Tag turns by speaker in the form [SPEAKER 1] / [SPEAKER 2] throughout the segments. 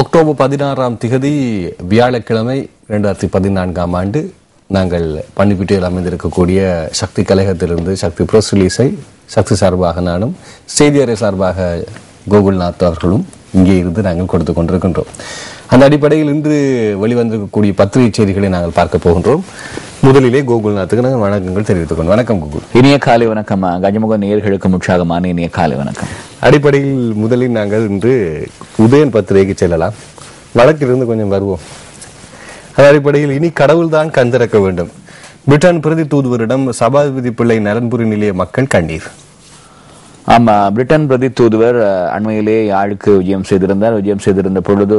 [SPEAKER 1] October 16 வியாழக்கிழமை 2014 ஆண்டு நாங்கள் பன்னிப்பிட்டியில் அமைந்திருக்கக்கூடிய சக்தி கழகத்திலிருந்து சக்தி ப்ரெஸ் ரிலீஸை சக்தி சார்பாக நானும் செய்தியறை சார்பாக கோகுல்நாத் அவர்களும் இங்கே இருந்து நாங்கள் கொடுத்து கொண்டிருக்கின்றோம். அந்த அடிப்படையில் இன்று வெளிவந்திருக்கக்கூடிய பத்திரிகை செய்திகளை நாங்கள் பார்க்க போகின்றோம். முதலிலே கோகுல்நாத்துக்கு நாங்கள் வணக்கங்கள் தெரிவித்துக் கொண்டோம். வணக்கம் கோகுல்.
[SPEAKER 2] இனிய காலை வணக்கம். கஜமுக நேயர்களுக்கு உற்சாகமான இனிய காலை வணக்கம்.
[SPEAKER 1] அடிப்படையில் முதலில் நாங்கள் இன்று உதயன் பத்திரிகைக்கு செல்லலாம். வழக்கிலிருந்து கொஞ்சம் வருவோம். அது அடிப்படையில் இனி கடவுள்தான் கண் திறக்க வேண்டும். பிரிட்டன் பிரதி தூதுவரிடம் சபாதிபதி பிள்ளை நலன்புரி நிலைய மக்கள் கண்ணீர்.
[SPEAKER 2] ஆமா, பிரிட்டன் பிரதி தூதுவர் அண்மையிலே யாழுக்கு விஜயம் செய்திருந்த பொழுது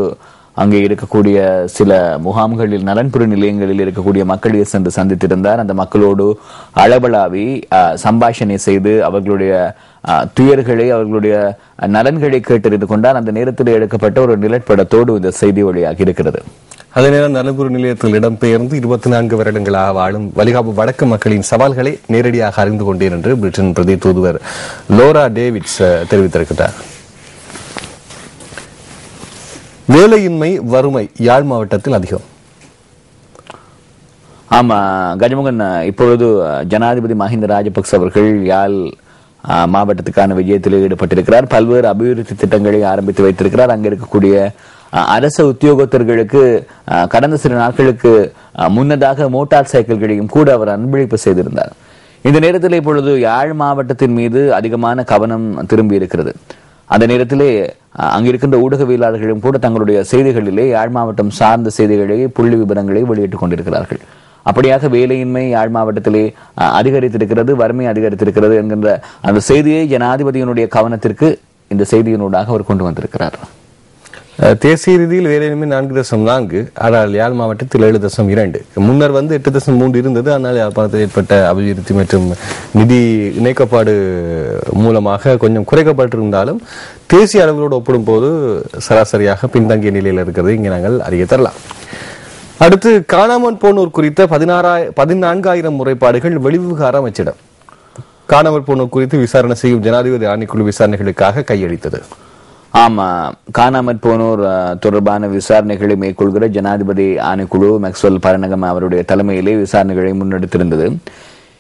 [SPEAKER 2] அங்கே இருக்கக்கூடிய சில முகாம்களில் நலன்புரி நிலையங்களில் இருக்கக்கூடிய மக்களை சென்று சந்தித்திருந்தார். அந்த மக்களோடு அளவலாவி சம்பாஷணை செய்து அவர்களுடைய துயர்களை அவர்களுடைய நலன்களை கேட்டறிந்து கொண்டார். அந்த நேரத்தில் எடுக்கப்பட்ட ஒரு நிலப்படத்தோடு இந்த செய்தி வழியாக இருக்கிறது.
[SPEAKER 1] அதே நேரம் நலன்புரி நிலையத்தில் இடம்பெயர்ந்து 24 வருடங்களாக வாழும் வலிகாப்பு வடக்கு மக்களின் சவால்களை நேரடியாக அறிந்து கொண்டேன் என்று பிரிட்டன் பிரதி தூதுவர் லோரா டேவிட்ஸ் தெரிவித்திருக்கிறார். வேலையின்மை வறுமை யாழ் மாவட்டத்தில் அதிகம்.
[SPEAKER 2] ஆமா கஜமுகன், இப்பொழுது ஜனாதிபதி மஹிந்த ராஜபக்ச அவர்கள் யாழ் மாவட்டத்துக்கான விஜயத்தில் ஈடுபட்டிருக்கிறார். பல்வேறு அபிவிருத்தி திட்டங்களை ஆரம்பித்து வைத்திருக்கிறார். அங்க இருக்கக்கூடிய அரசு உத்தியோகத்தர்களுக்கு கடந்த சில நாட்களுக்கு முன்னதாக மோட்டார் சைக்கிள்களையும் கூட அவர் அன்பளிப்பு செய்திருந்தார். இந்த நேரத்தில் இப்பொழுது யாழ் மாவட்டத்தின் மீது அதிகமான கவனம் திரும்பி இருக்கிறது. அந்த நேரத்திலே அங்கிருக்கின்ற ஊடகவியலாளர்களும் கூட தங்களுடைய செய்திகளிலே யாழ் மாவட்டம் சார்ந்த செய்திகளை புள்ளி விவரங்களை வெளியிட்டுக் கொண்டிருக்கிறார்கள். அப்படியாக வேலையின்மை யாழ் மாவட்டத்திலே அதிகரித்திருக்கிறது, வறுமை அதிகரித்திருக்கிறது என்கின்ற அந்த செய்தியை ஜனாதிபதியினுடைய கவனத்திற்கு இந்த செய்தியினூடாக அவர் கொண்டு வந்திருக்கிறார்.
[SPEAKER 1] தேசிய ரீதியில் வேலையின்மை 4.4, ஆனால் யாழ் மாவட்டத்தில் 7.2. முன்னர் 8.3 இருந்தது. ஆனால் யாழ்ப்பாணத்தில் ஏற்பட்ட அபிவிருத்தி மற்றும் நிதி இணைக்கப்பாடு மூலமாக கொஞ்சம் குறைக்கப்பட்டிருந்தாலும் தேசிய அளவிலோடு ஒப்பிடும் போது சராசரியாக பின்தங்கிய நிலையில் இருக்கிறது இங்கே நாங்கள் அறிய தரலாம். அடுத்து, காணாமல் போனோர் குறித்த 14,000 முறைப்பாடுகள் வெளிவிவகார அமைச்சிடம். காணாமல் போனோர் குறித்து விசாரணை செய்யும் ஜனாதிபதி ஆணைக்குழு விசாரணைகளுக்காக கையளித்தது.
[SPEAKER 2] ஆமா, காணாமற் போனோர் தொடர்பான விசாரணைகளை மேற்கொள்கிற ஜனாதிபதி ஆணைக்குழு மேக்ஸ்வெல் பரணகம் அவருடைய தலைமையிலே விசாரணைகளை முன்னெடுத்திருந்தது.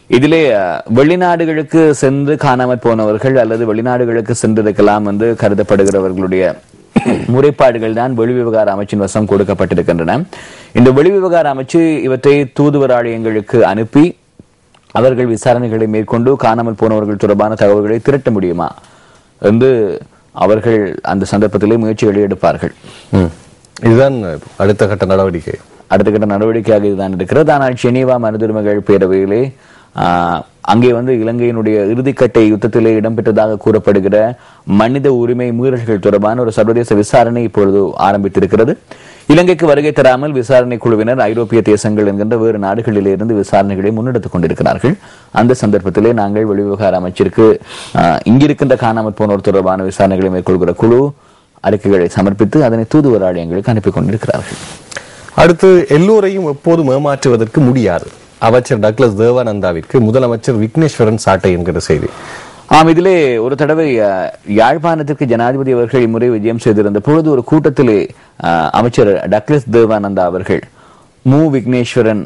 [SPEAKER 2] இதிலே வெளிநாடுகளுக்கு சென்று காணாமற் போனவர்கள் அல்லது வெளிநாடுகளுக்கு சென்றிருக்கலாம் என்று கருதப்படுகிறவர்களுடைய முறைப்பாடுகள் தான் வெளிவிவகார அமைச்சின் வசம் கொடுக்கப்பட்டிருக்கின்றன. இந்த வெளிவிவகார அமைச்சு இவற்றை தூதுவர் ஆலயங்களுக்கு அனுப்பி அவர்கள் விசாரணைகளை மேற்கொண்டு காணாமல் போனவர்கள் தொடர்பான தகவல்களை திரட்ட முடியுமா என்று அவர்கள் அந்த சந்தர்ப்பத்திலே முயற்சிகளை எடுப்பார்கள்.
[SPEAKER 1] இதுதான் அடுத்த கட்ட
[SPEAKER 2] நடவடிக்கையாக இதுதான் இருக்கிறது. ஆனால் ஜெனீவா மனிதுரிமைகள் பேரவையிலே அங்கே இலங்கையினுடைய இறுதிக்கட்ட யுத்தத்திலே இடம்பெற்றதாக கூறப்படுகிற மனித உரிமை மீறல்கள் தொடர்பான ஒரு சர்வதேச விசாரணை இப்பொழுது ஆரம்பித்திருக்கிறது. இலங்கைக்கு வருகை தராமல் விசாரணை குழுவினர் ஐரோப்பிய தேசங்கள் என்கின்ற வேறு நாடுகளிலிருந்து விசாரணைகளை முன்னெடுத்துக் கொண்டிருக்கிறார்கள். அந்த சந்தர்ப்பத்திலே நாங்கள் வெளிவிவகார அமைச்சிற்கு இங்கிருக்கின்ற காணாமல் போனோர் தொடர்பான விசாரணைகளை மேற்கொள்கிற குழு அறிக்கைகளை சமர்ப்பித்து அதனை தூதுவர் ஆலயங்களுக்கு அனுப்பி கொண்டிருக்கிறார்கள்.
[SPEAKER 1] அடுத்து, எல்லோரையும் எப்போதும் ஏமாற்றுவதற்கு முடியாது. அமைச்சர் டக்ளஸ் தேவானந்தாவிற்கு முதலமைச்சர் விக்னேஸ்வரன் சாட்டை என்கிற செய்தி.
[SPEAKER 2] இதிலே ஒரு தடவை யாழ்ப்பாணத்திற்கு ஜனாதிபதி அவர்கள் இம்முறை விஜயம் செய்திருந்த பொழுது ஒரு கூட்டத்திலே அமைச்சர் டக்ளஸ் தேவானந்தா அவர்கள் மு விக்னேஸ்வரன்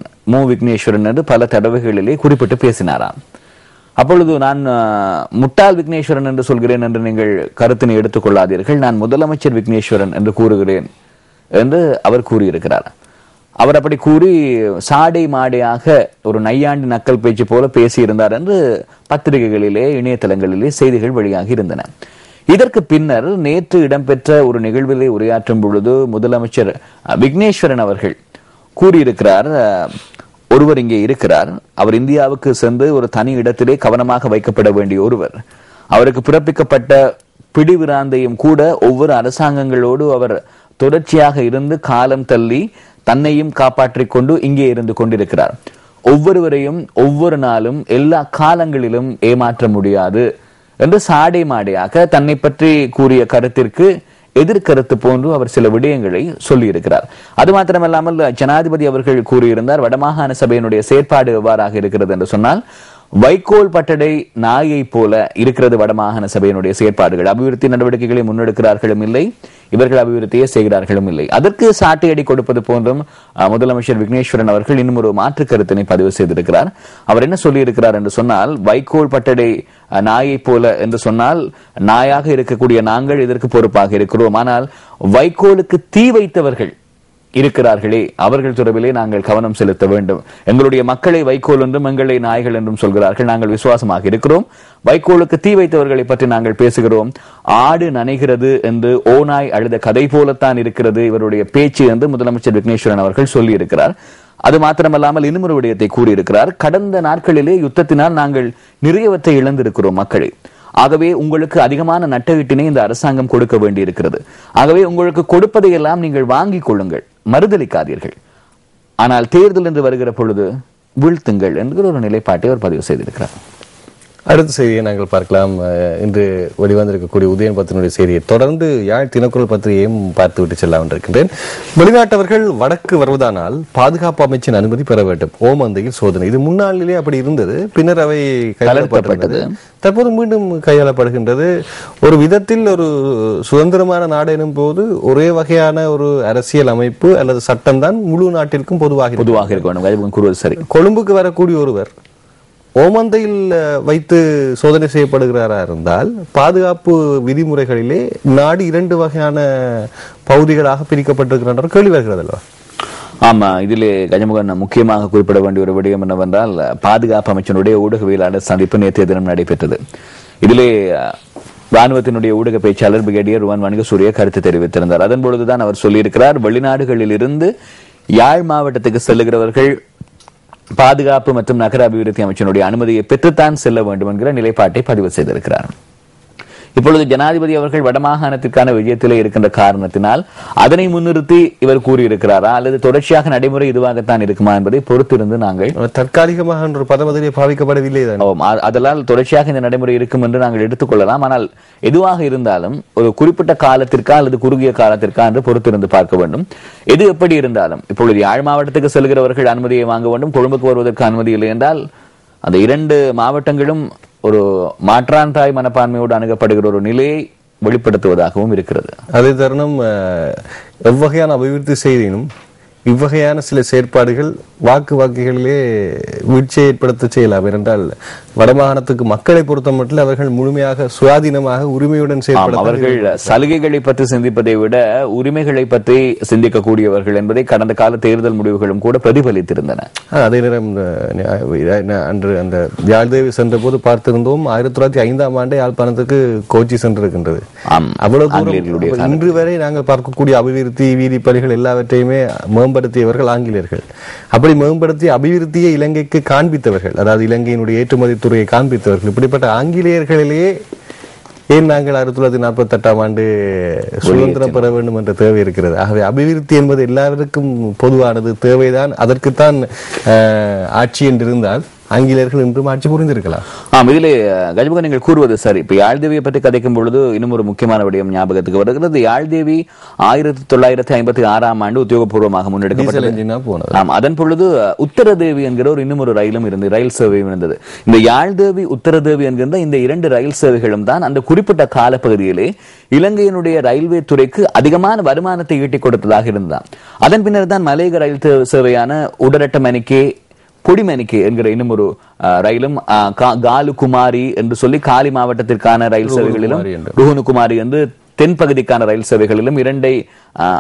[SPEAKER 2] என்று பல தடவைகளிலே குறிப்பிட்டு பேசினாராம். அப்பொழுது நான் முட்டாள் விக்னேஸ்வரன் என்று சொல்கிறேன் என்று நீங்கள் கருத்தினை எடுத்துக் கொள்ளாதீர்கள், நான் முதலமைச்சர் விக்னேஸ்வரன் என்று கூறுகிறேன் என்று அவர் கூறியிருக்கிறார். அவர் அப்படி கூறி சாடை மாடையாக ஒரு நையாண்டி நக்கல் பேச்சு போல பேசியிருந்தார் என்று பத்திரிகைகளிலே இணையதளங்களிலே செய்திகள் வெளியாகி இருந்தன. இதற்கு பின்னர் நேற்று இடம்பெற்ற ஒரு நிகழ்விலே உரையாற்றும் பொழுது முதலமைச்சர் விக்னேஸ்வரன் அவர்கள் கூறியிருக்கிறார், ஒருவர் இங்கே இருக்கிறார், அவர் இந்தியாவுக்கு சென்று ஒரு தனி இடத்திலே கவனமாக வைக்கப்பட வேண்டிய ஒருவர், அவருக்கு பிறப்பிக்கப்பட்ட பிடிவிராந்தையும் கூட ஒவ்வொரு அரசாங்கங்களோடு அவர் தொடர்ச்சியாக இருந்து காலம் தள்ளி தன்னையும் காப்பாற்றிக் கொண்டு இங்கே இருந்து கொண்டிருக்கிறார். ஒவ்வொருவரையும் ஒவ்வொரு நாளும் எல்லா காலங்களிலும் ஏமாற்ற முடியாது என்று சாடை மாடையாக தன்னை பற்றி கூறிய கருத்திற்கு எதிர்கருத்து போன்று அவர் சில விடயங்களை சொல்லி இருக்கிறார். அது மாத்திரமல்லாமல் ஜனாதிபதி அவர்கள் கூறியிருந்தார், வடமாகாண சபையினுடைய செயற்பாடு எவ்வாறாக இருக்கிறது என்று சொன்னால், வைக்கோல் பட்டடை நாயை போல இருக்கிறது வடமாகாண சபையினுடைய செயற்பாடுகள். அபிவிருத்தி நடவடிக்கைகளை முன்னெடுக்கிறார்களும் இல்லை, இவர்கள் அபிவிருத்தியை செய்கிறார்களும் இல்லை. அதற்கு சாட்டையடி கொடுப்பது போன்றும் முதலமைச்சர் விக்னேஸ்வரன் அவர்கள் இன்னும் ஒரு மாற்று கருத்தினை பதிவு செய்திருக்கிறார். அவர் என்ன சொல்லி இருக்கிறார் என்று சொன்னால், வைக்கோல் பட்டடை நாயை போல என்று சொன்னால் நாயாக இருக்கக்கூடிய நாங்கள் இதற்கு பொறுப்பாக இருக்கிறோம். ஆனால் வைக்கோலுக்கு தீ வைத்தவர்கள் இருக்கிறார்களே, அவர்கள் தொடர்பிலே நாங்கள் கவனம் செலுத்த வேண்டும். எங்களுடைய மக்களை வைக்கோல் என்றும் எங்களை நாய்கள் என்றும் சொல்கிறார்கள். நாங்கள் விசுவாசமாக இருக்கிறோம். வைக்கோலுக்கு தீ வைத்தவர்களை பற்றி நாங்கள் பேசுகிறோம். ஆடு நனைகிறது என்று ஓநாய் அழுத கதை போலத்தான் இருக்கிறது இவருடைய பேச்சு என்று முதலமைச்சர் விக்னேஸ்வரன் அவர்கள் சொல்லி இருக்கிறார். அது மாத்திரமல்லாமல் இன்னும் ஒரு விடயத்தை கூறியிருக்கிறார். கடந்த நாட்களிலே யுத்தத்தினால் நாங்கள் நிறையவற்றை இழந்திருக்கிறோம் மக்களை. ஆகவே உங்களுக்கு அதிகமான நட்டஈட்டினை இந்த அரசாங்கம் கொடுக்க வேண்டி இருக்கிறது. ஆகவே உங்களுக்கு கொடுப்பதையெல்லாம் நீங்கள் வாங்கிக் கொள்ளுங்கள், மறுதளிக்காதீர்கள். ஆனால் தேர்தல் என்று வருகிற பொழுது வீழ்த்துங்கள் என்கிற ஒரு நிலைப்பாட்டை அவர் பதிவு செய்திருக்கிறார்.
[SPEAKER 1] அடுத்த செய்தியை நாங்கள் பார்க்கலாம். இன்று வெளிவந்திருக்கக்கூடிய உதயன் பத்தினுடைய செய்தியை தொடர்ந்து யாழ் தினக்குரல் பத்திரிகையும் பார்த்துவிட்டு செல்ல இருக்கின்றேன். வெளிநாட்டவர்கள் வடக்கு வருவதானால் பாதுகாப்பு அமைச்சின் அனுமதி பெற வேண்டும். ஓமந்தையில் சோதனை. இது முன்னாளிலே அப்படி இருந்தது, பின்னர் அவை கையாளப்பட்டது, தற்போது மீண்டும் கையாளப்படுகின்றது. ஒரு விதத்தில் ஒரு சுதந்திரமான நாடு எனும் போது ஒரே வகையான ஒரு அரசியல் அமைப்பு அல்லது சட்டம் தான் முழு நாட்டிற்கும் பொதுவாக
[SPEAKER 2] இருக்க வேண்டும். சரி,
[SPEAKER 1] கொழும்புக்கு வரக்கூடிய ஒருவர் ஓமந்தையில் வைத்து சோதனை செய்யப்படுகிறாரா இருந்தால் பாதுகாப்பு விதிமுறைகளிலே நாடு 2 வகையான பகுதிகளாக பிரிக்கப்பட்டிருக்கின்ற கேள்வி வருகிறது அல்லவா?
[SPEAKER 2] ஆமா, இதிலே கஜமுகன் முக்கியமாக குறிப்பிட வேண்டிய ஒரு விடயம் என்னவென்றால், பாதுகாப்பு அமைச்சனுடைய ஊடகவியலாளர் சந்திப்பு நேற்றைய தினம் நடைபெற்றது. இதிலே ராணுவத்தினுடைய ஊடக பேச்சாளர் பிரிகேடியர் ருவான் வணிகசூரிய கருத்து தெரிவித்திருந்தார். அதன் பொழுதுதான் அவர் சொல்லியிருக்கிறார், வெளிநாடுகளில் இருந்து யாழ் மாவட்டத்துக்கு செல்லுகிறவர்கள் பாதுகாப்பு மற்றும் நகர அபிவிருத்தி அமைச்சனுடைய அனுமதியை பெற்றுத்தான் செல்ல வேண்டும் என்கிற நிலைப்பாட்டை பதிவு செய்திருக்கிறார். இப்பொழுது ஜனாதிபதி அவர்கள் வடமாகாணத்திற்கான விஜயத்திலே இருக்கின்ற காரணத்தினால் அதனை முன்னிறுத்தி இவர் கூறியிருக்கிறாரா அல்லது தொடர்ச்சியாக நடைமுறை இதுவாகத்தான் இருக்குமா என்பதை பொறுத்திருந்து நாங்கள்
[SPEAKER 1] தற்காலிகமாக ஒரு பதமதிலே பாவிக்கப்படவில்லை,
[SPEAKER 2] அதனால் தொடர்ச்சியாக இந்த நடைமுறை இருக்கும் என்று நாங்கள் எடுத்துக்கொள்ளலாம். ஆனால் எதுவாக இருந்தாலும் ஒரு குறிப்பிட்ட காலத்திற்கா அல்லது குறுகிய காலத்திற்கா என்று பொறுத்திருந்து பார்க்க வேண்டும். எது எப்படி இருந்தாலும் இப்பொழுது யாழ் மாவட்டத்துக்கு செல்கிறவர்கள் அனுமதியை வாங்க வேண்டும். கொழும்புக்கு வருவதற்கு அனுமதி இல்லை என்றால் அந்த 2 மாவட்டங்களும் ஒரு மாற்றான் தாய் மனப்பான்மையோடு அணுகப்படுகிற ஒரு நிலையை வெளிப்படுத்துவதாகவும் இருக்கிறது.
[SPEAKER 1] அதே தருணம் எவ்வகையான அபிவிருத்தி செய்தினும் இவ்வகையான சில செயற்பாடுகள் வாக்குகளிலே வீழ்ச்சியை ஏற்படுத்த செய்யலாம். ஏனென்றால் வடமாகாணத்துக்கு மக்களை பொறுத்த மட்டும் அவர்கள் முழுமையாக சுயாதீனமாக உரிமையுடன் செயல்பட,
[SPEAKER 2] அவர்கள் சலுகைகளை பற்றி சிந்திப்பதை விட உரிமைகளை பற்றி சிந்திக்கக்கூடியவர்கள் என்பதை கடந்த கால தேர்தல் முடிவுகளும் கூட பிரதிபலித்திருந்தன.
[SPEAKER 1] அதே நேரம் அன்று அந்த யாழ்தேவி சென்ற போது பார்த்திருந்தோம், 1905ஆம் ஆண்டே யாழ்ப்பாணத்துக்கு கோச்சி சென்றிருக்கின்றது. அவ்வளவு தூரம் இன்று வரை நாங்கள் பார்க்கக்கூடிய அபிவிருத்தி வீதி பணிகள் எல்லாவற்றையுமே மேம்படுத்தியவர்கள் ஆங்கிலேயர்கள். அப்படி மேம்படுத்திய அபிவிருத்தியை இலங்கைக்கு காண்பித்தவர்கள், அதாவது இலங்கையினுடைய ஏற்றுமதி துறையை காண்பித்தவர்கள். இப்படிப்பட்ட ஆங்கிலேயர்களிலேயே ஏன் நாங்கள் 1948ஆம் ஆண்டு சுதந்திரம் பெற வேண்டும் என்ற தேவை இருக்கிறது. ஆகவே அபிவிருத்தி என்பது எல்லாருக்கும் பொதுவானது, தேவைதான். அதற்குத்தான் ஆட்சி என்றிருந்தால் ஆங்கிலேயர்கள் இன்றும் ஆட்சி புரிந்திருக்கலாம்.
[SPEAKER 2] இதிலே கஜமுக நீங்கள் கூறுவது சரி. இப்ப யாழ்தேவியை பற்றி கதைக்கும் பொழுது இன்னும் ஒரு முக்கியமான விடயம் ஞாபகத்துக்கு வருகிறது. யாழ்தேவி 1956ஆம் ஆண்டு உத்தியோகபூர்வமாக முன்னெடுக்கப்பட்டது. அதன் பொழுது உத்தரதேவி என்கிற ஒரு இன்னும் ஒரு ரயிலும் இருந்தது, ரயில் சேவையும் இருந்தது. இந்த யாழ்தேவி உத்தரதேவி என்கின்ற இந்த 2 ரயில் சேவைகளும் தான் அந்த குறிப்பிட்ட காலப்பகுதியிலே இலங்கையினுடைய ரயில்வே துறைக்கு அதிகமான வருமானத்தை ஈட்டிக் கொடுத்ததாக இருந்தான். அதன் பின்னர் தான் மலையக ரயில் சேவையான உடரட்டமணிக்கே கொடிமணிக்கு என்கிற இன்னும் ஒரு ரயிலும் காலுகுமாரி என்று சொல்லி காலி மாவட்டத்திற்கான ரயில் சேவைகளிலும் ருஹனுகுமாரி என்று தென்பகுதிக்கான ரயில் சேவைகளிலும் 2ஐ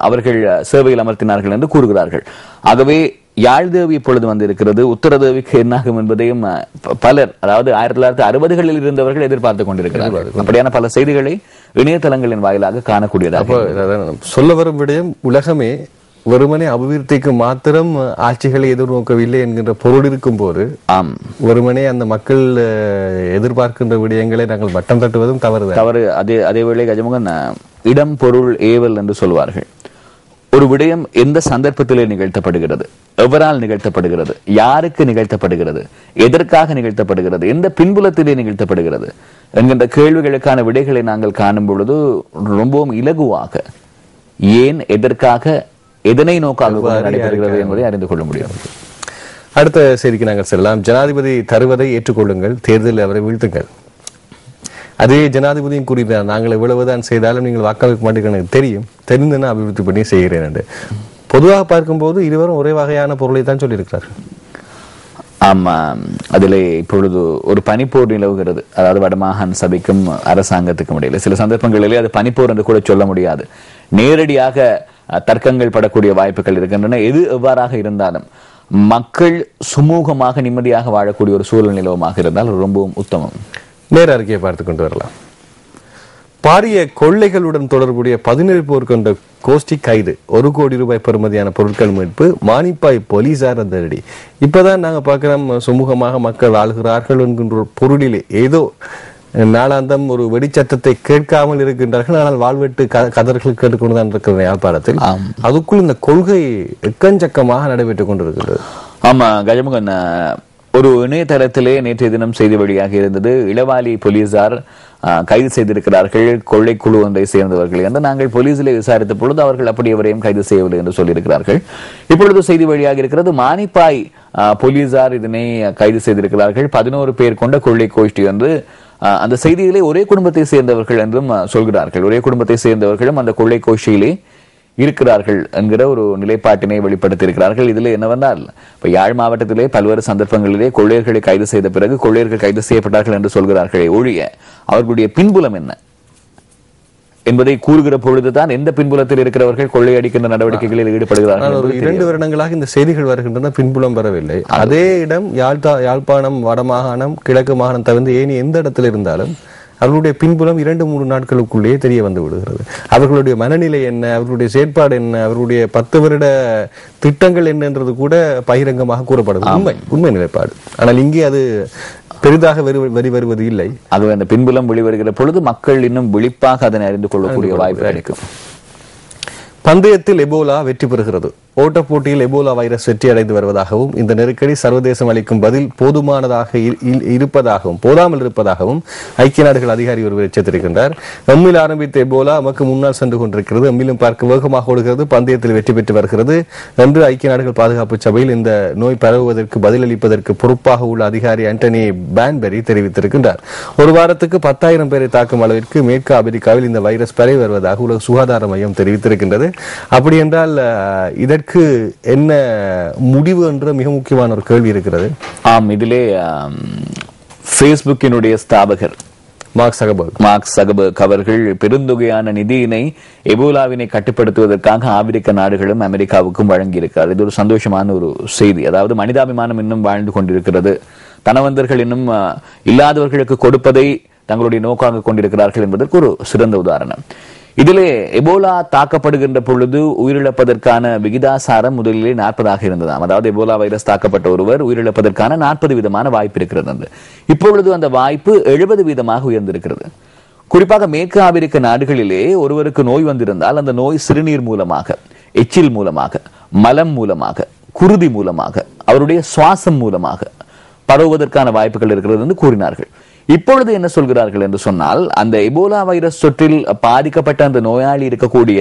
[SPEAKER 2] அவர்கள் சேவையில் அமர்த்தினார்கள் என்று கூறுகிறார்கள். ஆகவே யாழ்தேவி இப்பொழுது வந்திருக்கிறது. உத்தரதேவிக்கு என்னாகும் என்பதையும் பலர், அதாவது 1960களில் இருந்தவர்கள் எதிர்பார்த்துக் கொண்டிருக்கிறார்கள். அப்படியான பல செய்திகளை இணையதளங்களின் வாயிலாக காணக்கூடியதாக
[SPEAKER 1] சொல்ல வரும் விடயம், உலகமே வெறுமனே அபிவிருத்திக்கு மாத்திரம் ஆட்சிகளை எதிர்நோக்கவில்லை என்கின்ற பொருள் இருக்கும் போது வெறுமனே அந்த மக்கள் எதிர்பார்க்கின்ற விடயங்களை நாங்கள் மட்டம் தட்டுவதும் தவறு.
[SPEAKER 2] அதேவேளை கஜமுகன் இடம் பொருள் ஏவல் என்று சொல்வார்கள். ஒரு விடயம் எந்த சந்தர்ப்பத்திலே நிகழ்த்தப்படுகிறது, எவரால் நிகழ்த்தப்படுகிறது, யாருக்கு நிகழ்த்தப்படுகிறது, எதற்காக நிகழ்த்தப்படுகிறது, எந்த பின்புலத்திலே நிகழ்த்தப்படுகிறது என்கின்ற கேள்விகளுக்கான விடைகளை நாங்கள் காணும் பொழுது ரொம்பவும் இலகுவாக ஏன், எதற்காக, எதனை நோக்காக நடைபெறுகிறது என்பதை அறிந்து கொள்ள முடியும்.
[SPEAKER 1] அடுத்த செய்திக்கு நாங்கள் செல்லலாம். ஜனாதிபதி தருவதை ஏற்றுக்கொள்ளுங்கள், தேர்தலில் அவரை வீழ்த்துங்கள். அதே ஜனாதிபதியும் கூறுகிறார், நாங்கள் எவ்வளவுதான் செய்தாலும் நீங்கள் வாக்களிக்க மாட்டீங்க, எனக்கு தெரிந்து நான் அபிவிருத்தி பண்ணி செய்கிறேன் என்று. பொதுவாக பார்க்கும்போது இருவரும் ஒரே வகையான பொருளை தான் சொல்லியிருக்கிறார்கள்.
[SPEAKER 2] ஆமா, அதிலே இப்பொழுது ஒரு பனிப்போர் நிலவுகிறது. அதாவது வடமாகாண சபைக்கும் அரசாங்கத்துக்கும் இடையில சில சந்தர்ப்பங்களிலே அது பனிப்போர் என்று கூட சொல்ல முடியாது, நேரடியாக தர்க்கங்கள் படக்கூடிய வாய்ப்புகள் இருக்கின்றன. எது எவ்வாறாக இருந்தாலும் மக்கள் சுமூகமாக நிம்மதியாக வாழக்கூடிய ஒரு சூழல் நிலவமாக இருந்தால் ரொம்பவும் உத்தமம்.
[SPEAKER 1] நேர அறிக்கையை பார்த்து கொண்டு வரலாம். பாரிய கொள்ளைகளுடன் தொடர்புடைய 17 பேர் கொண்ட கோஷ்டி கைது, 1 கோடி ரூபாய் பெறுமதியான பொருட்கள் மீட்பு, மானிப்பாய் போலீசார் அதிரடி. இப்பதான் நாங்க பார்க்கிறோம், சுமூகமாக மக்கள் வாழ்கிறார்கள் என்கின்ற பொருளிலே ஏதோ நாளாந்தம் ஒரு வெடிச்சத்தத்தை கேட்காமல் இருக்கின்றார்கள். ஆனால் வாழ்வெட்டு கதர்கள் கேட்டுக்கொண்டுதான் இருக்கிற யாழ்ப்பாணத்தில். அதுக்குள் இந்த கொள்கை எக்கச்சக்கமாக நடைபெற்றுக் கொண்டிருக்கிறது.
[SPEAKER 2] ஆமா கஜமுகன், ஒரு இணையதளத்திலே நேற்றைய தினம் செய்தி வழியாக இருந்தது. இளவாலி போலீசார் கைது செய்திருக்கிறார்கள் கொள்ளை குழு ஒன்றை சேர்ந்தவர்கள் என்று. நாங்கள் போலீசிலே விசாரித்த பொழுது அவர்கள் அப்படி எவரையும் கைது செய்யவில்லை என்று சொல்லியிருக்கிறார்கள். இப்பொழுது செய்தி வழியாக இருக்கிறது, மானிப்பாய் போலீசார் இதனை கைது செய்திருக்கிறார்கள். 11 பேர் கொண்ட கொள்ளை கோஷ்டி என்று அந்த செய்தியிலே ஒரே குடும்பத்தை சேர்ந்தவர்கள் என்றும் சொல்கிறார்கள். ஒரே குடும்பத்தை சேர்ந்தவர்களும் அந்த கொள்ளை கோஷ்டியிலே இருக்கிறார்கள் என்கிற ஒரு நிலைப்பாட்டினை வெளிப்படுத்தியிருக்கிறார்கள். இதுல என்னவென்றால், இப்ப யாழ் மாவட்டத்திலே பல்வேறு சந்தர்ப்பங்களிலே கொள்ளையர்களை கைது செய்த பிறகு கொள்ளையர்கள் கைது செய்யப்பட்டார்கள் என்று சொல்கிறார்களே ஒழிய அவர்களுடைய பின்புலம் என்ன என்பதை கூறுகிற பொழுதுதான் எந்த பின்புலத்தில் இருக்கிறவர்கள் கொள்ளையடிக்கின்ற நடவடிக்கைகளில் ஈடுபடுகிறார்கள்.
[SPEAKER 1] 2 வருடங்களாக இந்த செய்திகள் வருகின்றன, பின்புலம் வரவில்லை. அதே இடம் யாழ்ப்பாணம், வடமாகாணம், கிழக்கு மாகாணம் தவிர்த்து ஏனி எந்த இடத்துல இருந்தாலும் அவர்களுடைய பின்புலம் 2-3 நாட்களுக்குள்ளேயே தெரிய வந்து விடுகிறது. அவர்களுடைய மனநிலை என்ன, அவர்களுடைய செயற்பாடு என்ன, அவர்களுடைய 10 வருட திட்டங்கள் என்னன்றது கூட பகிரங்கமாக கூறப்படுது. உண்மை நிலைப்பாடு. ஆனால் இங்கே அது பெரிதாக வருவது இல்லை.
[SPEAKER 2] அது அந்த பின்புலம் வெளிவருகிற பொழுது மக்கள் இன்னும் விழிப்பாக அதனை அறிந்து கொள்ளக்கூடிய வாய்ப்பு கிடைக்கும்.
[SPEAKER 1] பந்தயத்தில் எபோலா வெற்றி பெறுகிறது. ஓட்டப் போட்டியில் எபோலா வைரஸ் வெற்றி அடைந்து வருவதாகவும் இந்த நெருக்கடி சர்வதேசம் அளிக்கும் பதில் போதாமல் இருப்பதாகவும் ஐக்கிய நாடுகள் அதிகாரி ஒருவர் எச்சரித்திருக்கின்றார். எம்மில் ஆரம்பித்த எபோலா நமக்கு முன்னால் சென்று கொண்டிருக்கிறது, எம்மிலும் பார்க்க வேகமாக ஓடுகிறது, பந்தயத்தில் வெற்றி பெற்று வருகிறது என்று ஐக்கிய நாடுகள் பாதுகாப்பு சபையில் இந்த நோய் பரவுவதற்கு பதிலளிப்பதற்கு பொறுப்பாக உள்ள அதிகாரி ஆண்டனி பான்பெரி தெரிவித்திருக்கின்றார். ஒரு வாரத்துக்கு 10,000 பேரை தாக்கும் அளவிற்கு மேற்கு ஆப்பிரிக்காவில் இந்த வைரஸ் பரவி வருவதாக உலக சுகாதார மையம் தெரிவித்திருக்கின்றது. அப்படி என்றால் இதற்கு என்ன முடிவு என்ற மிக முக்கியமான ஒரு கேள்வி இருக்கிறது.
[SPEAKER 2] ஆம், இதிலே ஃபேஸ்புக்கினுடைய ஸ்தாபகர்
[SPEAKER 1] மார்க் சகபர்க் அவர்கள் பெருந்தொகையான நிதியினை எபோலாவினை கட்டுப்படுத்துவதற்காக ஆப்பிரிக்க நாடுகளும் அமெரிக்காவுக்கும் வழங்கியிருக்கிறார். இது ஒரு சந்தோஷமான ஒரு செய்தி. அதாவது மனிதாபிமானம் இன்னும் வாழ்ந்து கொண்டிருக்கிறது, தனவந்தர்கள் இன்னும் இல்லாதவர்களுக்கு கொடுப்பதை தங்களுடைய நோக்காக கொண்டிருக்கிறார்கள் என்பதற்கு ஒரு சிறந்த உதாரணம். இதிலே எபோலா தாக்கப்படுகின்ற பொழுது உயிரிழப்பதற்கான விகிதாசாரம் முதலிலே 40 இருந்ததாம். அதாவது எபோலா வைரஸ் தாக்கப்பட்ட ஒருவர் உயிரிழப்பதற்கான 40% வாய்ப்பு இருக்கிறது. இப்பொழுது அந்த வாய்ப்பு 70% உயர்ந்திருக்கிறது. குறிப்பாக மேற்கு ஆப்பிரிக்க நாடுகளிலே ஒருவருக்கு நோய் வந்திருந்தால் அந்த நோய் சிறுநீர் மூலமாக, எச்சில் மூலமாக, மலம் மூலமாக, குருதி மூலமாக, அவருடைய சுவாசம் மூலமாக பரவுவதற்கான வாய்ப்புகள் இருக்கிறது என்று கூறினார்கள். இப்பொழுது என்ன சொல்கிறார்கள் என்று சொன்னால், அந்த எபோலா வைரஸ் தொற்றில் பாதிக்கப்பட்ட அந்த நோயாளி இருக்கக்கூடிய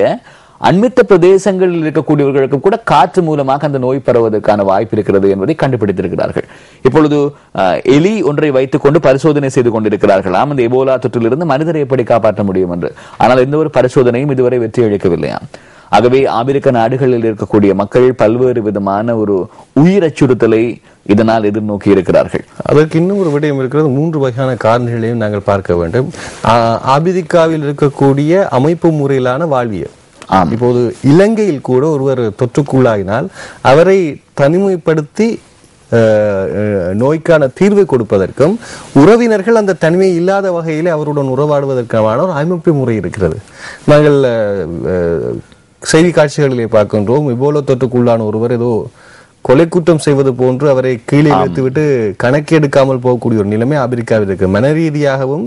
[SPEAKER 1] அண்மித்த பிரதேசங்களில் இருக்கக்கூடியவர்களுக்கும் கூட காற்று மூலமாக அந்த நோய் பரவுவதற்கான வாய்ப்பு இருக்கிறது என்பதை கண்டுபிடித்திருக்கிறார்கள். இப்பொழுது எலி ஒன்றை வைத்துக் கொண்டு பரிசோதனை செய்து கொண்டிருக்கிறார்களாம், அந்த எபோலா தொற்றிலிருந்து மனிதரை எப்படி காப்பாற்ற முடியும் என்று. ஆனால் எந்த ஒரு பரிசோதனையும் இதுவரை வெற்றி அளிக்கவில்லையாம். ஆகவே ஆப்பிரிக்க நாடுகளில் இருக்கக்கூடிய மக்கள் பல்வேறு விதமான ஒரு உயிர் அச்சுறுத்தலை இதனால் எதிர்நோக்கி இருக்கிறார்கள். அதற்கு இன்னும் ஒரு விடயம் இருக்கிறது. 3 வகையான காரணிகளையும் நாங்கள் பார்க்க வேண்டும். ஆப்பிரிக்காவில் இருக்கக்கூடிய அமைப்பு முறையிலான வாழ்வியல். இப்போது இலங்கையில் கூட ஒருவர் தொற்றுக்குள்ளாகினால் அவரை தனிமைப்படுத்தி நோய்க்கான தீர்வை கொடுப்பதற்கும் உறவினர்கள் அந்த தனிமை இல்லாத வகையிலே அவருடன் உறவாடுவதற்கான ஒரு அமைப்பு முறை இருக்கிறது. நாங்கள் செய்தி காட்சிகளிலே பார்க்கின்றோம், எபோலா தொற்றுக்குள்ளான ஒருவர் ஏதோ கொலை குற்றம் செய்வது போன்று அவரை கீழே வைத்துவிட்டு கணக்கெடுக்காமல் போகக்கூடிய ஒரு நிலைமை ஆப்பிரிக்காவில் இருக்கு. மன ரீதியாகவும்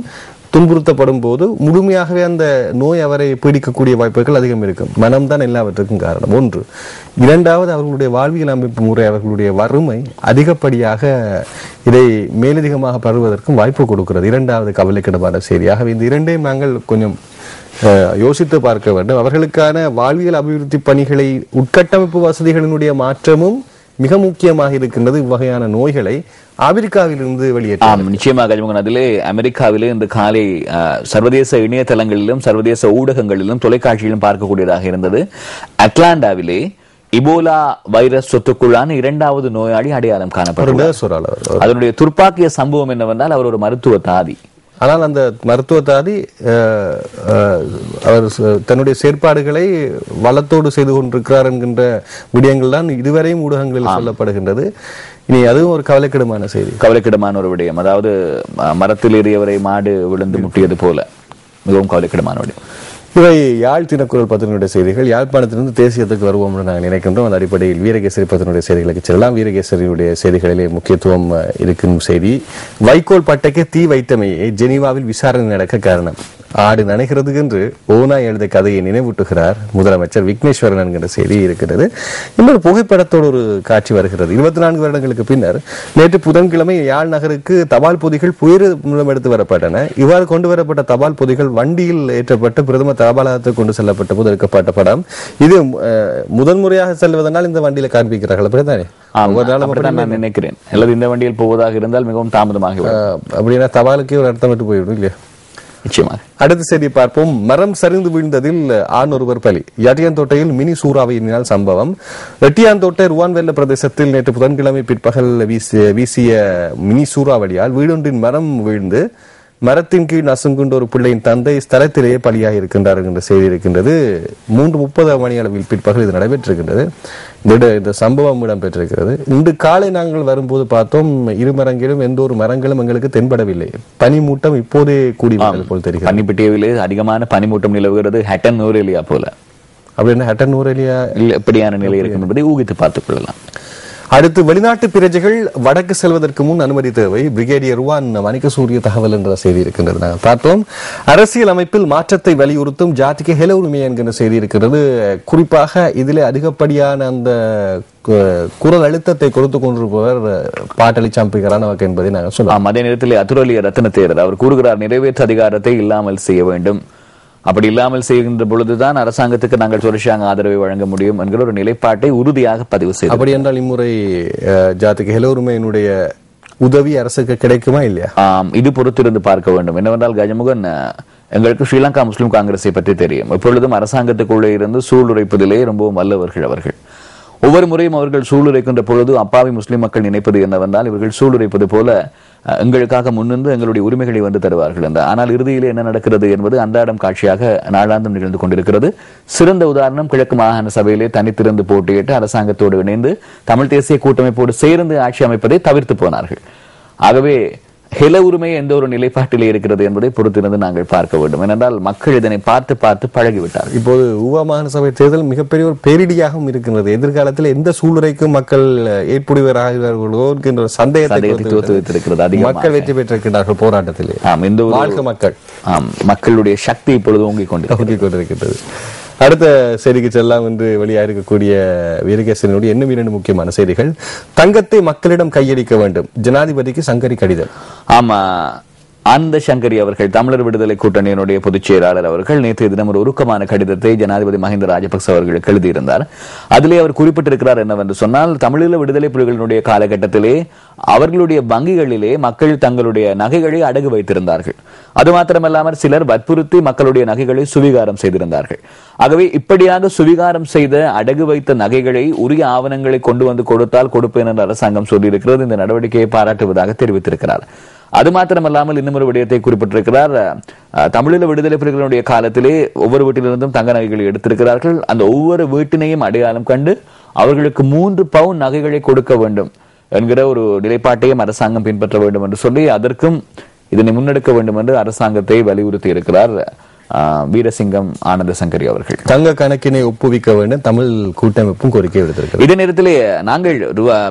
[SPEAKER 1] துன்புறுத்தப்படும் போது முழுமையாகவே அந்த நோய் அவரை பீடிக்கக்கூடிய வாய்ப்புகள் அதிகம் இருக்கும். மனம்தான் எல்லாவற்றுக்கும் காரணம். 1. 2வது, அவர்களுடைய வாழ்வியல் அமைப்பு முறை, அவர்களுடைய வறுமை அதிகப்படியாக இதை மேலதிகமாக பரவுவதற்கும் வாய்ப்பு கொடுக்கிறது. 2வது கவலைக்கிடமான செய்தி. ஆகவே இந்த 2ஐயும் நாங்கள் கொஞ்சம் யோசித்து பார்க்க வேண்டும். அவர்களுக்கான வாழ்வியல் அபிவிருத்தி பணிகளை, உட்கட்டமைப்பு வசதிகளினுடைய மாற்றமும் மிக முக்கியமாக இருக்கின்றது இவ்வகையான நோய்களை ஆப்பிரிக்காவிலிருந்து வெளியேற்ற.
[SPEAKER 2] நிச்சயமாக அதிலே அமெரிக்காவிலே இந்த காலை சர்வதேச இணையதளங்களிலும் சர்வதேச ஊடகங்களிலும் தொலைக்காட்சியிலும் பார்க்கக்கூடியதாக இருந்தது. அட்லாண்டாவிலே இபோலா வைரஸ் சொத்துக்குள்ளான 2வது நோயாளி அடையாளம் காணப்பட்டார். அதனுடைய துர்ப்பாக்கிய சம்பவம் என்னவென்றால் அவர் ஒரு மருத்துவ தாதி.
[SPEAKER 1] ஆனால் அந்த மருத்துவ தாதி அவர் தன்னுடைய செயற்பாடுகளை வளத்தோடு செய்து கொண்டிருக்கிறார் என்கின்ற விடயங்கள் தான் இதுவரையும் ஊடகங்களில் சொல்லப்படுகின்றது. இனி அதுவும் ஒரு கவலைக்கிடமான செய்தி,
[SPEAKER 2] கவலைக்கிடமான ஒரு விடயம். அதாவது மரத்தில் ஏறியவரை மாடு விழுந்து முட்டியது போல மிகவும் கவலைக்கிடமான விடயம்.
[SPEAKER 1] இவை யாழ் தினக்குரல் பத்தினுடைய செய்திகள். யாழ்ப்பாணத்திலிருந்து தேசியத்துக்கு வருவோம் என்று நாங்கள் நினைக்கின்றோம். அந்த அடிப்படையில் வீரகேசரி பத்தினுடைய செய்திகளுக்கு செல்லலாம். வீரகேசரியுடைய செய்திகளிலே முக்கியத்துவம் இருக்கும் செய்தி, வைக்கோல் பட்டைக்கு தீ வைத்தமையே ஜெனீவாவில் விசாரணை நடக்க காரணம். ஆடு நனைகிறது என்று ஓனாய் எழுத கதையை நினைவூட்டுகிறார் முதலமைச்சர் விக்னேஸ்வரன் என்கிற செய்தி இருக்கிறது. இன்னொரு புகைப்படத்தோடு ஒரு காட்சி வருகிறது. 24 வருடங்களுக்கு பின்னர் நேற்று புதன்கிழமை யாழ் நகருக்கு தபால் பொதிகள் புயறு மூலம் எடுத்து வரப்பட்டன. இவ்வாறு கொண்டு வரப்பட்ட தபால் பொதிகள் வண்டியில் ஏற்றப்பட்டு பிரதமர் தபாலகத்துக்கு கொண்டு செல்லப்பட்ட போது எடுக்கப்பட்ட படம். இது முதன்முறையாக செல்வதனால் இந்த வண்டியில காண்பிக்கிறார்கள். அப்படித்தானே?
[SPEAKER 2] நான் நினைக்கிறேன். அல்லது இந்த வண்டியில் போவதாக இருந்தால் மிகவும் தாமதமாக
[SPEAKER 1] அப்படின்னா தபாலுக்கே ஒரு அர்த்தம் விட்டு போய்விடும் இல்லையா?
[SPEAKER 2] நிச்சயமாக.
[SPEAKER 1] அடுத்த செய்தி பார்ப்போம். மரம் சரிந்து வீழ்ந்ததில் ஆண் ஒருவர் பலி. எட்டியாந்தோட்டையில் மினி சூறாவளியினால் சம்பவம். எட்டியாந்தோட்டை ருவான்வெல்ல பிரதேசத்தில் நேற்று புதன்கிழமை பிற்பகல் வீசிய மினி சூறாவளியால் வீடொன்றின் மரம் வீழ்ந்து மரத்தின் கீழ் நசுங்குண்ட ஒரு பிள்ளையின் தந்தை ஸ்தலத்திலேயே பலியாக இருக்கின்றார் என்ற செய்தி இருக்கின்றது. 3:30 மணி அளவில் பிற்பகல் இது நடைபெற்றிருக்கின்றது. இந்த சம்பவம் இடம்பெற்றிருக்கிறது. இன்று காலை நாங்கள் வரும்போது பார்த்தோம், இருமரங்கிலும் எந்த ஒரு மரங்களும் எங்களுக்கு தென்படவில்லை. பனிமூட்டம் இப்போதே கூடி வந்தது போல் தெரிகிறது.
[SPEAKER 2] பனிப்பிட்டியவிலே அதிகமான பனிமூட்டம் நிலவுகிறது. ஹட்டன் நூரேலியா போல.
[SPEAKER 1] அப்படின்னா ஹட்டன் நூரேலியா
[SPEAKER 2] எப்படியான நிலை இருக்கும் என்பதை ஊகித்து பார்த்துக் கொள்ளலாம்.
[SPEAKER 1] அடுத்து, வெளிநாட்டு பிரஜைகள் வடக்கு செல்வதற்கு முன் அனுமதி தேவை. பிரிகேடியர் ருவான் மணிக்கசூரிய தகவல் என்ற செய்தி இருக்கின்றது. நாங்கள் பார்த்தோம். அரசியல் அமைப்பில் மாற்றத்தை வலியுறுத்தும் ஜாதிக்கு ஹெல உரிமை என்கிற செய்தி இருக்கிறது. குறிப்பாக இதிலே அதிகப்படியான அந்த குரல் அழுத்தத்தை கொடுத்து கொண்டிருப்பவர் பாட்டலி சாம்பிகரானவக் என்பதை நாங்கள் சொல்லலாம்.
[SPEAKER 2] அதே நேரத்தில் அதுரலிய ரத்ன தேரர் அவர் கூறுகிறார், நிறைவேற்று அதிகாரத்தை இல்லாமல் செய்ய வேண்டும். அப்படி இல்லாமல் செய்கின்ற பொழுதுதான் அரசாங்கத்துக்கு நாங்கள் தொடர்ச்சியாக ஆதரவை வழங்க முடியும் என்கிற ஒரு நிலைப்பாட்டை உறுதியாக பதிவு செய்யும்.
[SPEAKER 1] அப்படி என்றால் இம்முறை ஜாதிக்கு ஹெல உரிமையினுடைய உதவி அரசுக்கு கிடைக்குமா இல்லையா?
[SPEAKER 2] இது பொறுத்திருந்து பார்க்க வேண்டும். என்னவென்றால் கஜமுகன், எங்களுக்கு ஸ்ரீலங்கா முஸ்லிம் காங்கிரஸை பற்றி தெரியும். எப்பொழுதும் அரசாங்கத்துக்குள்ளே இருந்து சூளுரைப்பதிலே ரொம்பவும் வல்லவர்கள் அவர்கள். ஒவ்வொரு முறையும் அவர்கள் சூளுரைக்கின்ற பொழுது அப்பாவி முஸ்லிம் மக்கள் நினைப்பது என்னவென்றால் இவர்கள் சூளுரைப்பது போல எங்களுக்காக முன்னின்று எங்களுடைய உரிமைகளை வந்து தருவார்கள் என்று. ஆனால் இறுதியிலே என்ன நடக்கிறது என்பது அன்றாடம் காட்சியாக நாளாந்தம் நிகழ்ந்து கொண்டிருக்கிறது. சிறந்த உதாரணம், கிழக்கு மாகாண சபையிலே தனித்திருந்து போட்டியிட்டு அரசாங்கத்தோடு இணைந்து தமிழ் தேசிய கூட்டமைப்போடு சேர்ந்து ஆட்சி அமைப்பதை தவிர்த்து போனார்கள். ஆகவே ஹெல உரிமை எந்த ஒரு நிலைப்பாட்டிலே இருக்கிறது என்பதை பொறுத்திருந்து நாங்கள் பார்க்க வேண்டும். ஏனென்றால் மக்கள் இதனை பார்த்து பார்த்து பழகிவிட்டார்.
[SPEAKER 1] இப்போது ஊவா மாகாண சபை தேர்தல் மிகப்பெரிய ஒரு பேரிடியாகவும் இருக்கின்றது. எதிர்காலத்தில் எந்த சூளுரைக்கும் மக்கள் ஏற்புடையவர்களோ என்கின்ற சந்தேகத்தை வைத்திருக்கிறது. மக்கள் வெற்றி பெற்றிருக்கிறார்கள் போராட்டத்திலே. மக்கள்
[SPEAKER 2] மக்களுடைய சக்தி இப்பொழுது ஓங்கிக் கொண்டிருக்கிறது.
[SPEAKER 1] அடுத்த செய்திக்கு செல்லாம் என்று வெளியாக இருக்கக்கூடிய வீரகேசனுடைய இன்னும் 2 முக்கியமான செய்திகள். தங்கத்தை மக்களிடம் கையளிக்க வேண்டும், ஜனாதிபதிக்கு சங்கரி கடிதம்.
[SPEAKER 2] ஆமா, அந்த சங்கரி அவர்கள், தமிழர் விடுதலை கூட்டணியினுடைய பொதுச் செயலாளர் அவர்கள் நேற்றைய தினம் ஒரு உருக்கமான கடிதத்தை ஜனாதிபதி மஹிந்த ராஜபக்ச அவர்களுக்கு எழுதியிருந்தார். அதிலே அவர் குறிப்பிட்டிருக்கிறார் என்னவென்று சொன்னால், தமிழீழ விடுதலை புலிகளினுடைய காலகட்டத்திலே அவர்களுடைய வங்கிகளிலே மக்கள் தங்களுடைய நகைகளை அடகு வைத்திருந்தார்கள். அது மாத்திரமல்லாமல் சிலர் வற்புறுத்தி மக்களுடைய நகைகளை சுவீகாரம் செய்திருந்தார்கள். ஆகவே இப்படியாக சுவீகாரம் செய்த அடகு வைத்த நகைகளை உரிய ஆவணங்களை கொண்டு வந்து கொடுத்தால் கொடுப்பேன் என்று அரசாங்கம் சொல்லியிருக்கிறது. இந்த நடவடிக்கையை பாராட்டுவதாக தெரிவித்திருக்கிறார். அது மாத்திரமல்லாமல் இன்னும் ஒரு விடயத்தை குறிப்பிட்டிருக்கிறார். தமிழீழ விடுதலை புலிகளுடைய காலத்திலே ஒவ்வொரு வீட்டிலிருந்தும் தங்க நகைகளை எடுத்திருக்கிறார்கள். அந்த ஒவ்வொரு வீட்டினையும் அடையாளம் கண்டு அவர்களுக்கு 3 பவுன் நகைகளை கொடுக்க வேண்டும் என்கிற ஒரு நிலைப்பாட்டையும் அரசாங்கம் பின்பற்ற வேண்டும் என்று சொல்லி அதற்கும் இதனை முன்னெடுக்க வேண்டும் என்று அரசாங்கத்தை வலியுறுத்தி இருக்கிறார் வீரசிங்கம் ஆனந்த சங்கரி அவர்கள்.
[SPEAKER 1] தங்க கணக்கினை ஒப்புவிக்க வேண்டும் தமிழ் கூட்டமைப்பும் கோரிக்கை விடுத்திருக்கிறது.
[SPEAKER 2] இதே நேரத்திலே நாங்கள்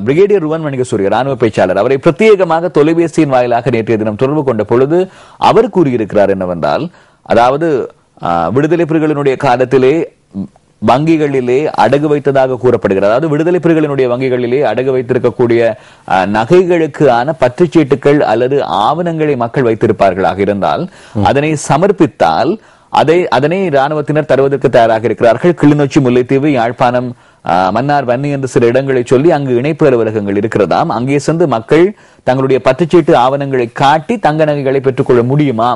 [SPEAKER 2] பிரிகேடியர் ருவான் மணிகசூரிய ராணுவ பேச்சாளர் அவரை பிரத்யேகமாக தொலைபேசியின் வாயிலாக நேற்றைய தினம் தொடர்பு கொண்ட பொழுது அவர் கூறியிருக்கிறார் என்னவென்றால், அதாவது விடுதலை புலிகளினுடைய காலத்திலே வங்கிகளிலே அடகு வைத்ததாக கூறப்படுகிறது. அதாவது விடுதலை புலிகளினுடைய வங்கிகளிலே அடகு வைத்திருக்கக்கூடிய நகைகளுக்கான பற்றுச்சீட்டுகள் அல்லது ஆவணங்களை மக்கள் வைத்திருப்பார்களாக இருந்தால் அதனை சமர்ப்பித்தால் அதனை இராணுவத்தினர் தருவதற்கு தயாராக இருக்கிறார்கள். கிளிநொச்சி, முல்லைத்தீவு, யாழ்ப்பாணம், மன்னார், வன்னி என்று சில இடங்களை சொல்லி அங்கு இணைப்பு அலுவலகங்கள் இருக்கிறதாம். அங்கே சென்று மக்கள் தங்களுடைய பற்றுச்சீட்டு ஆவணங்களை காட்டி தங்க நகைகளை பெற்றுக்கொள்ள முடியுமா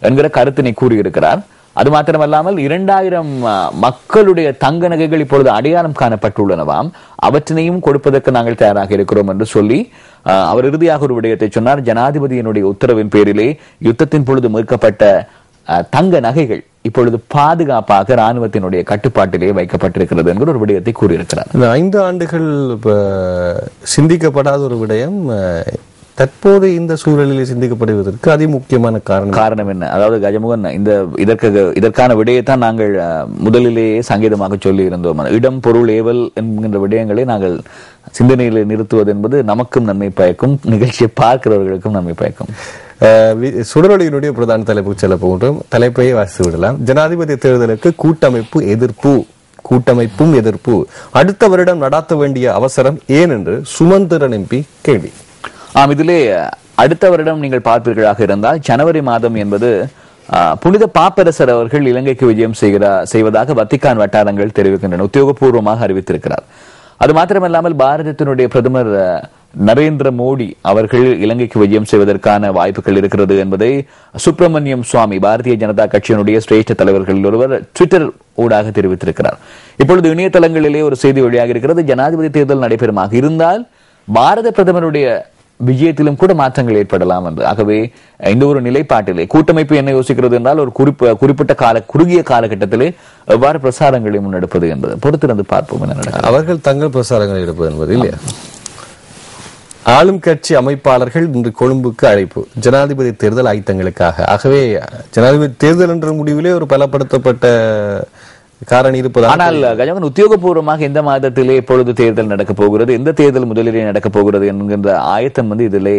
[SPEAKER 2] என்கிற கருத்தினை கூறியிருக்கிறார். அது மாத்திரமல்லாமல் 2000 மக்களுடைய தங்க நகைகள் இப்பொழுது அடையாளம் காணப்பட்டுள்ளனவாம். அவற்றினையும் கொடுப்பதற்கு நாங்கள் தயாராக இருக்கிறோம் என்று சொல்லி அவர் இறுதியாக ஒரு விடயத்தை சொன்னார். ஜனாதிபதியினுடைய உத்தரவின் பேரிலே யுத்தத்தின் பொழுது மீட்கப்பட்ட தங்க நகைகள் இப்பொழுது பாதுகாப்பாக ராணுவத்தினுடைய கட்டுப்பாட்டிலே வைக்கப்பட்டிருக்கிறது என்கிற ஒரு விடயத்தை கூறியிருக்கிறார்.
[SPEAKER 1] 5 ஆண்டுகள் சிந்திக்கப்படாத ஒரு விடயம் தற்போது இந்த சூழலில் சிந்திக்கப்படுவதற்கு அதி முக்கியமான காரணம்
[SPEAKER 2] என்ன? அதாவது கஜமுகன், இதற்கான விடயத்தான் நாங்கள் முதலிலேயே சங்கீதமாக சொல்லி இருந்தோம். இடம், பொருள், ஏவல் என்கின்ற விடயங்களை நாங்கள் சிந்தனையில நிறுத்துவது என்பது நமக்கும் நன்மை பயக்கும், நிகழ்ச்சியை பார்க்கிறவர்களுக்கும் நன்மை பயக்கும்.
[SPEAKER 1] சுடரொலியினுடைய பிரதான தலைப்புக்கு செல்ல போன்றோம். தலைப்பையே வாசித்து விடலாம். ஜனாதிபதி தேர்தலுக்கு கூட்டமைப்பும் எதிர்ப்பு. அடுத்த வருடம் நடாத்த வேண்டிய அவசரம் ஏன் என்று சுமந்திரன் எம்பி கேள்வி.
[SPEAKER 2] இதிலே அடுத்த வருடம் நீங்கள் பார்ப்பீர்களாக இருந்தால் ஜனவரி மாதம் என்பது புனித பாப்பரசர் அவர்கள் இலங்கைக்கு விஜயம் செய்வதாக வத்திக்கான் வட்டாரங்கள் தெரிவிக்கின்றன, உத்தியோகபூர்வமாக அறிவித்திருக்கிறார். அது மாத்திரமல்லாமல் பாரதத்தினுடைய பிரதமர் நரேந்திர மோடி அவர்கள் இலங்கைக்கு விஜயம் செய்வதற்கான வாய்ப்புகள் இருக்கிறது என்பதை சுப்பிரமணியம் சுவாமி, பாரதிய ஜனதா கட்சியினுடைய சிரேஷ்ட தலைவர்களில் ஒருவர் ட்விட்டர் ஊடாக தெரிவித்திருக்கிறார். இப்பொழுது இணையதளங்களிலே ஒரு செய்தி வெளியாக இருக்கிறது. ஜனாதிபதி தேர்தல் நடைபெறுமாக இருந்தால் பாரத பிரதமருடைய விஜயத்திலும் கூட மாற்றங்கள் ஏற்படலாம் என்று. ஆகவே இந்த ஒரு நிலைப்பாட்டிலே கூட்டமைப்பு என்ன யோசிக்கிறது என்றால் ஒரு குறிப்பிட்ட குறுகிய காலகட்டத்திலே எவ்வாறு பிரசாரங்களை முன்னெடுப்பது என்பது பொறுத்திருந்து பார்ப்போம்.
[SPEAKER 1] அவர்கள் தங்கள் பிரசாரங்களை எடுப்பது என்பது இல்லையா? ஆளும் கட்சி அமைப்பாளர்கள் இன்று கொழும்புக்கு அழைப்பு. ஜனாதிபதி தேர்தல் ஆயத்தங்களுக்காக. ஆகவே ஜனாதிபதி தேர்தல் என்ற முடிவிலே ஒரு பலப்படுத்தப்பட்ட காரணி இருப்பது.
[SPEAKER 2] ஆனால் கஜமன், உத்தியோகபூர்வமாக எந்த மாதத்திலே எப்பொழுது தேர்தல் நடக்கப் போகிறது, எந்த தேர்தல் முதலிலே நடக்கப் போகிறது என்கின்ற ஆயத்தம்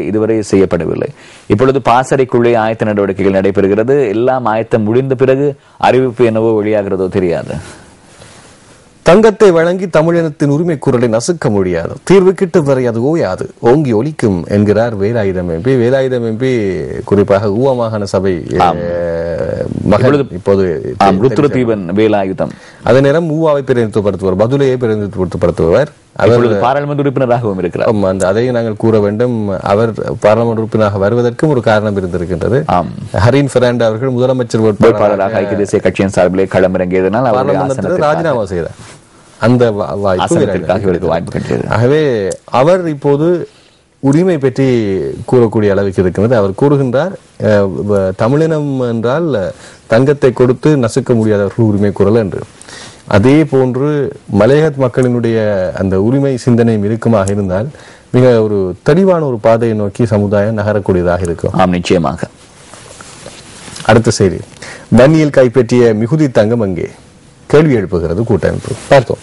[SPEAKER 2] இதுவரை செய்யப்படவில்லை. இப்பொழுது பாசறைக்குள்ளே ஆயத்த நடவடிக்கைகள் நடைபெறுகிறது. எல்லாம் ஆயத்தம் முடிந்த பிறகு அறிவிப்பு என்னவோ வெளியாகிறதோ தெரியாது.
[SPEAKER 1] தங்கத்தை வழங்கி தமிழினத்தின் உரிமை குரலை நசுக்க முடியாது, தீர்வு கிட்டு வரை அது ஓயாது, ஓங்கி ஒலிக்கும் என்கிறார் வேலாயுதம் எம்பி. வேலாயுதம் எம்பி குறிப்பாக ஊவா மாகாண சபை இப்போது
[SPEAKER 2] ருத்ரதீபன் வேலாயுதம்.
[SPEAKER 1] அதே நேரம் ஊவாவை பிரதிநிதித்துவப்படுத்துவார், பதுலையை பிரதிநிதித்துவப்படுத்துபவர். அவர்
[SPEAKER 2] பாராளுமன்ற உறுப்பினராகவும் இருக்கிறார்.
[SPEAKER 1] அதையும் நாங்கள் கூற வேண்டும். அவர் பாராளுமன்ற உறுப்பினராக வருவதற்கும் ஒரு காரணம் இருந்திருக்கின்றது. ஹரீன் பெர்னாண்டோ அவர்கள் முதலமைச்சர்
[SPEAKER 2] வேட்பாளராக ஐக்கிய தேசிய கட்சியின் சார்பிலே களமிறங்கியதனால்
[SPEAKER 1] பாராளுமன்றத்தில் ராஜினாமா செய்தார். அந்த வாய்ப்பு. ஆகவே அவர் இப்போது உரிமை பற்றி கூறக்கூடிய அளவுக்கு இருக்கிறது. அவர் கூறுகின்றார், தமிழினம் என்றால் தங்கத்தை கொடுத்து நசுக்க முடியாதவர்கள் உரிமை குரல் என்று. அதே போன்று மலையக மக்களினுடைய அந்த உரிமை சிந்தனையும் இருக்குமாக இருந்தால் மிக ஒரு தெளிவான ஒரு பாதையை நோக்கி சமுதாயம் நகரக்கூடியதாக இருக்கும்.
[SPEAKER 2] நிச்சயமாக.
[SPEAKER 1] அடுத்த செய்தி, வன்னியில் கைப்பற்றிய மிகுதி தங்கம் அங்கே கேள்வி எழுப்புகிறது கூட்டமைப்பு. பார்த்தோம்.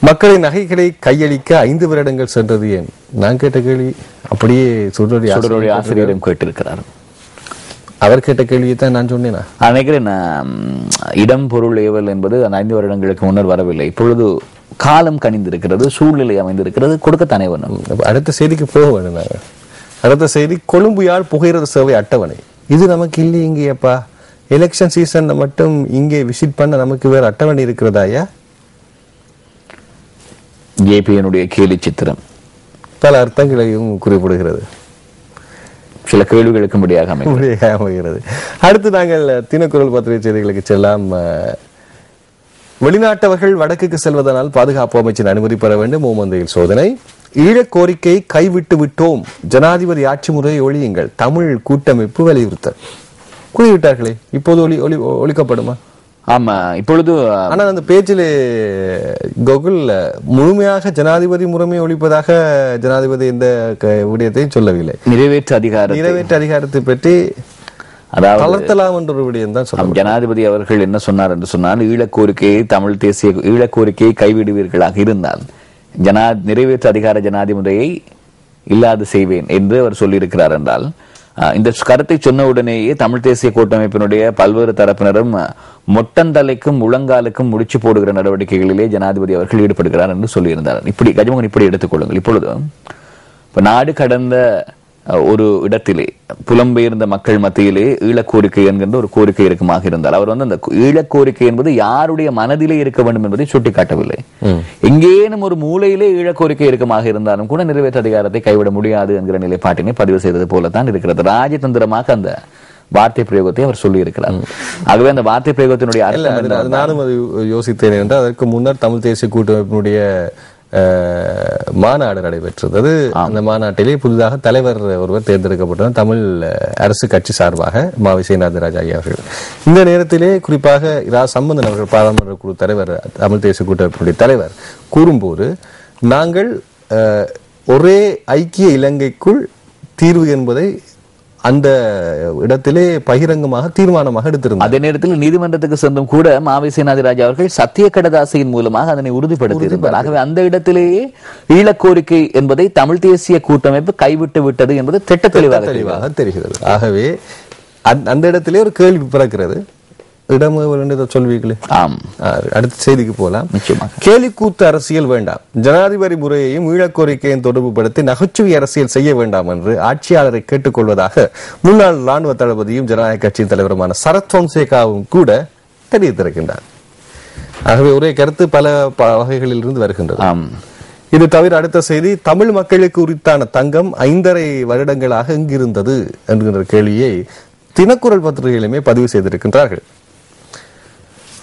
[SPEAKER 1] மக்களின் நகைகளை கையளிக்க 5 வருடங்கள் சென்றது ஏன்? நான் கேட்ட கேள்வி அப்படியே சுடரொலி
[SPEAKER 2] ஆசிரியரும் கேட்டிருக்கிறார்.
[SPEAKER 1] அவர் கேட்ட கேள்வியை தான் நான் சொன்னேன்.
[SPEAKER 2] நினைக்கிறேன் இடம், பொருள், ஏவல் என்பது அந்த 5 வருடங்களுக்கு முன்னர் வரவில்லை. இப்பொழுது காலம் கனிந்திருக்கிறது, சூழ்நிலை அமைந்திருக்கிறது, கொடுக்கத்தானே வேணும்.
[SPEAKER 1] அடுத்த செய்திக்கு போக வேண்டும். நாங்கள் அடுத்த செய்தி, கொழும்பு யாழ் புகையிரத சேவை அட்டவணை. இது நமக்கு இல்லை இங்கேப்பா. எலெக்ஷன் சீசன் மட்டும் இங்கே விசிட் பண்ண நமக்கு வேற அட்டவணை இருக்கிறதாயா?
[SPEAKER 2] ஜேபியினுடைய கேலி சித்திரம்
[SPEAKER 1] பல அர்த்தங்களையும் குறிப்பிடுகிறது,
[SPEAKER 2] சில கேள்விகளுக்கு முடியாக
[SPEAKER 1] அமைகிறது. அடுத்து நாங்கள் தினக்குரல் பத்திரிகை செய்திகளுக்கு செல்லாம். வெளிநாட்டவர்கள் வடக்குக்கு செல்வதனால் பாதுகாப்பு அமைச்சின் அனுமதி பெற வேண்டும், ஓமந்தையில் சோதனை. ஈழக் கோரிக்கை கைவிட்டு விட்டோம், ஜனாதிபதி ஆட்சி முறையை ஒழியுங்கள், தமிழ் கூட்டமைப்பு வலியுறுத்தல். கூறிவிட்டார்களே, இப்போது ஒழிக்கப்படுமா?
[SPEAKER 2] ஆமா, இப்பொழுது
[SPEAKER 1] ஆனால் அந்த பேச்சிலே கோகுல் முழுமையாக ஜனாதிபதி முறைமை ஒழிப்பதாக ஜனாதிபதி எந்த விடயத்தையும் சொல்லவில்லை.
[SPEAKER 2] நிறைவேற்று
[SPEAKER 1] அதிகாரத்தை பற்றி தளர்த்தலாம் என்ற ஒரு விடயம் தான் சொல்ல.
[SPEAKER 2] ஜனாதிபதி அவர்கள் என்ன சொன்னார் என்று சொன்னால், தமிழ் தேசிய ஈழக்கோரிக்கையை கைவிடுவீர்களாக இருந்தால் நிறைவேற்று அதிகார ஜனாதிபதியை இல்லாது செய்வேன் என்று அவர் சொல்லியிருக்கிறார் என்றால், இந்த கருத்தை சொன்ன உடனேயே தமிழ் தேசிய கூட்டமைப்பினுடைய பல்வேறு தரப்பினரும் மொட்டந்தலைக்கும் முழங்காலுக்கும் முடிச்சு போடுகிற நடவடிக்கைகளிலே ஜனாதிபதி அவர்கள் ஈடுபடுகிறார் என்று சொல்லியிருந்தார். இப்படி கஜமோகன் இப்படி எடுத்துக்கொள்ளுங்கள். இப்பொழுது நாடு கடந்த ஒரு இடத்திலே புலம்பெயர்ந்த மக்கள் மத்தியிலே ஈழக்கோரிக்கை என்கின்ற ஒரு கோரிக்கை இருக்குமாக இருந்தால் அவர் வந்து அந்த ஈழக்கோரிக்கை என்பது யாருடைய மனதிலே இருக்க வேண்டும் என்பதை சுட்டிக்காட்டவில்லை. எங்கேனும் ஒரு மூலையிலே ஈழக்கோரிக்கை இருக்குமாக இருந்தாலும் கூட நிறைவேற்ற அதிகாரத்தை கைவிட முடியாது என்கிற நிலைப்பாட்டினை பதிவு செய்தது போலத்தான் இருக்கிறது. ராஜதந்திரமாக அந்த வார்த்தை பிரயோகத்தை அவர் சொல்லி இருக்கிறார். ஆகவே அந்த வார்த்தை பிரயோகத்தினுடைய அர்த்தம்
[SPEAKER 1] நானும் அது யோசித்தேன் என்றால் அதற்கு முன்னர் தமிழ் தேசிய கூட்டமைப்பினுடைய மாநாடு நடைபெற்றது. அந்த மாநாட்டிலே புதிதாக தலைவர் ஒருவர் தேர்ந்தெடுக்கப்பட்டார் தமிழ் அரசு கட்சி சார்பாக மாவை சேனாதிராஜா அவர்கள். இந்த நேரத்திலே குறிப்பாக இரா சம்பந்தன் அவர்கள் பாராளுமன்ற குழு தலைவர் தமிழ் தேசிய கூட்டமைப்பினுடைய தலைவர் கூறும்போது நாங்கள் ஒரே ஐக்கிய இலங்கைக்குள் தீர்வு என்பதை அந்த இடத்திலே பகிரங்கமாக தீர்மானமாக எடுத்திருந்தார்.
[SPEAKER 2] அதே நேரத்தில் நீதிமன்றத்துக்கு சென்றும் கூட மாவை சேனாதிராஜா அவர்கள் சத்திய கடதாசியின் மூலமாக அதனை உறுதிப்படுத்தியிருந்தார். ஆகவே அந்த இடத்திலேயே ஈழக்கோரிக்கை என்பதை தமிழ் தேசிய கூட்டமைப்பு கைவிட்டு விட்டது என்பது திட்ட தெளிவாக
[SPEAKER 1] தெரிகிறது. ஆகவே அந்த இடத்திலே ஒரு கேள்வி பிறக்கிறது. சொல்வீங்களே. அடுத்த செய்திக்கு போலாம். கேலிக்கூத்து அரசியல் வேண்டாம், ஜனாதிபதி முறையையும் ஈழக்கோரிக்கையும் தொடர்பு படுத்தி நகைச்சுவை அரசியல் செய்ய வேண்டாம் என்று ஆட்சியாளரை கேட்டுக்கொள்வதாக முன்னாள் ராணுவ தளபதியும் ஜனநாயக கட்சியின் தலைவருமான சரத் பொன்சேகாவும் கூட தெரிவித்திருக்கின்றார். ஆகவே ஒரே கருத்து பல வகைகளில் இருந்து வருகின்றது. இது தவிர அடுத்த செய்தி, தமிழ் மக்களுக்கு உரித்தான தங்கம் 5.5 வருடங்களாக எங்கிருந்தது என்கின்ற கேள்வியை தினக்குரல் பத்திரிகையிலுமே பதிவு செய்திருக்கின்றார்கள்.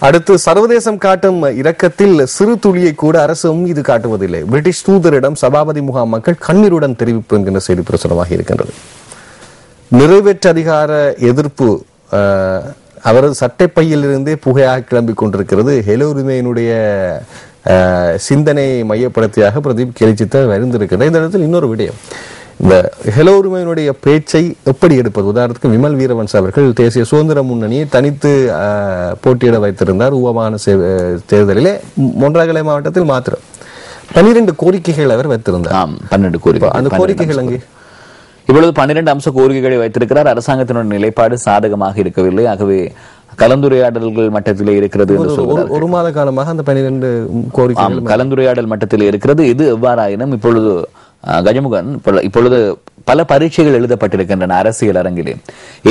[SPEAKER 1] அடுத்து, சர்வதேசம் காட்டும் இரக்கத்தில் சிறு துளியை கூட அரசு மீது காட்டுவதில்லை, பிரிட்டிஷ் தூதரிடம் சபாபதி முகாம் மக்கள் கண்ணீருடன் தெரிவிப்பு என்கின்ற செய்தி பிரசுரமாக இருக்கின்றது. நிறைவேற்ற அதிகார எதிர்ப்பு அவரது சட்டைப்பையில் இருந்தே புகையாக கிளம்பிக் கொண்டிருக்கிறது. ஹெலோ உரிமையினுடைய சிந்தனை மையப்படுத்தியாக பிரதீப் கேலிச்சித்தர் வருந்திருக்கிறார். இந்த இடத்தில் இன்னொரு விடயம், இந்த ஹெலோ உரிமையினுடைய பேச்சை எப்படி எடுப்பது? உதாரணத்துக்கு விமல் வீரவன்ச அவர்கள் தேசிய சுதந்திர முன்னணியை தனித்து போட்டியிட வைத்திருந்தார். ஊவமான தேர்தலிலே மொன்றாகலை மாவட்டத்தில் மாத்திரம் 12 கோரிக்கைகள் அவர் வைத்திருந்தார். 12 கோரிக்கை. அந்த கோரிக்கைகள் அங்கே
[SPEAKER 2] இப்பொழுது 12 அம்ச கோரிக்கைகளை வைத்திருக்கிறார். அரசாங்கத்தினுடைய நிலைப்பாடு சாதகமாக இருக்கவில்லை. ஆகவே கலந்துரையாடல்கள் மட்டத்திலே இருக்கிறது என்று சொல்கிறார்.
[SPEAKER 1] ஒரு மாத காலமாக அந்த 12 கோரிக்கைகள்
[SPEAKER 2] கலந்துரையாடல் மட்டத்தில் இருக்கிறது. இது எவ்வாறாயினும் இப்பொழுது கஜமுகன் இப்பொழுது பல பரீட்சைகள் எழுதப்பட்டிருக்கின்றன அரசியல் அரங்கிலே.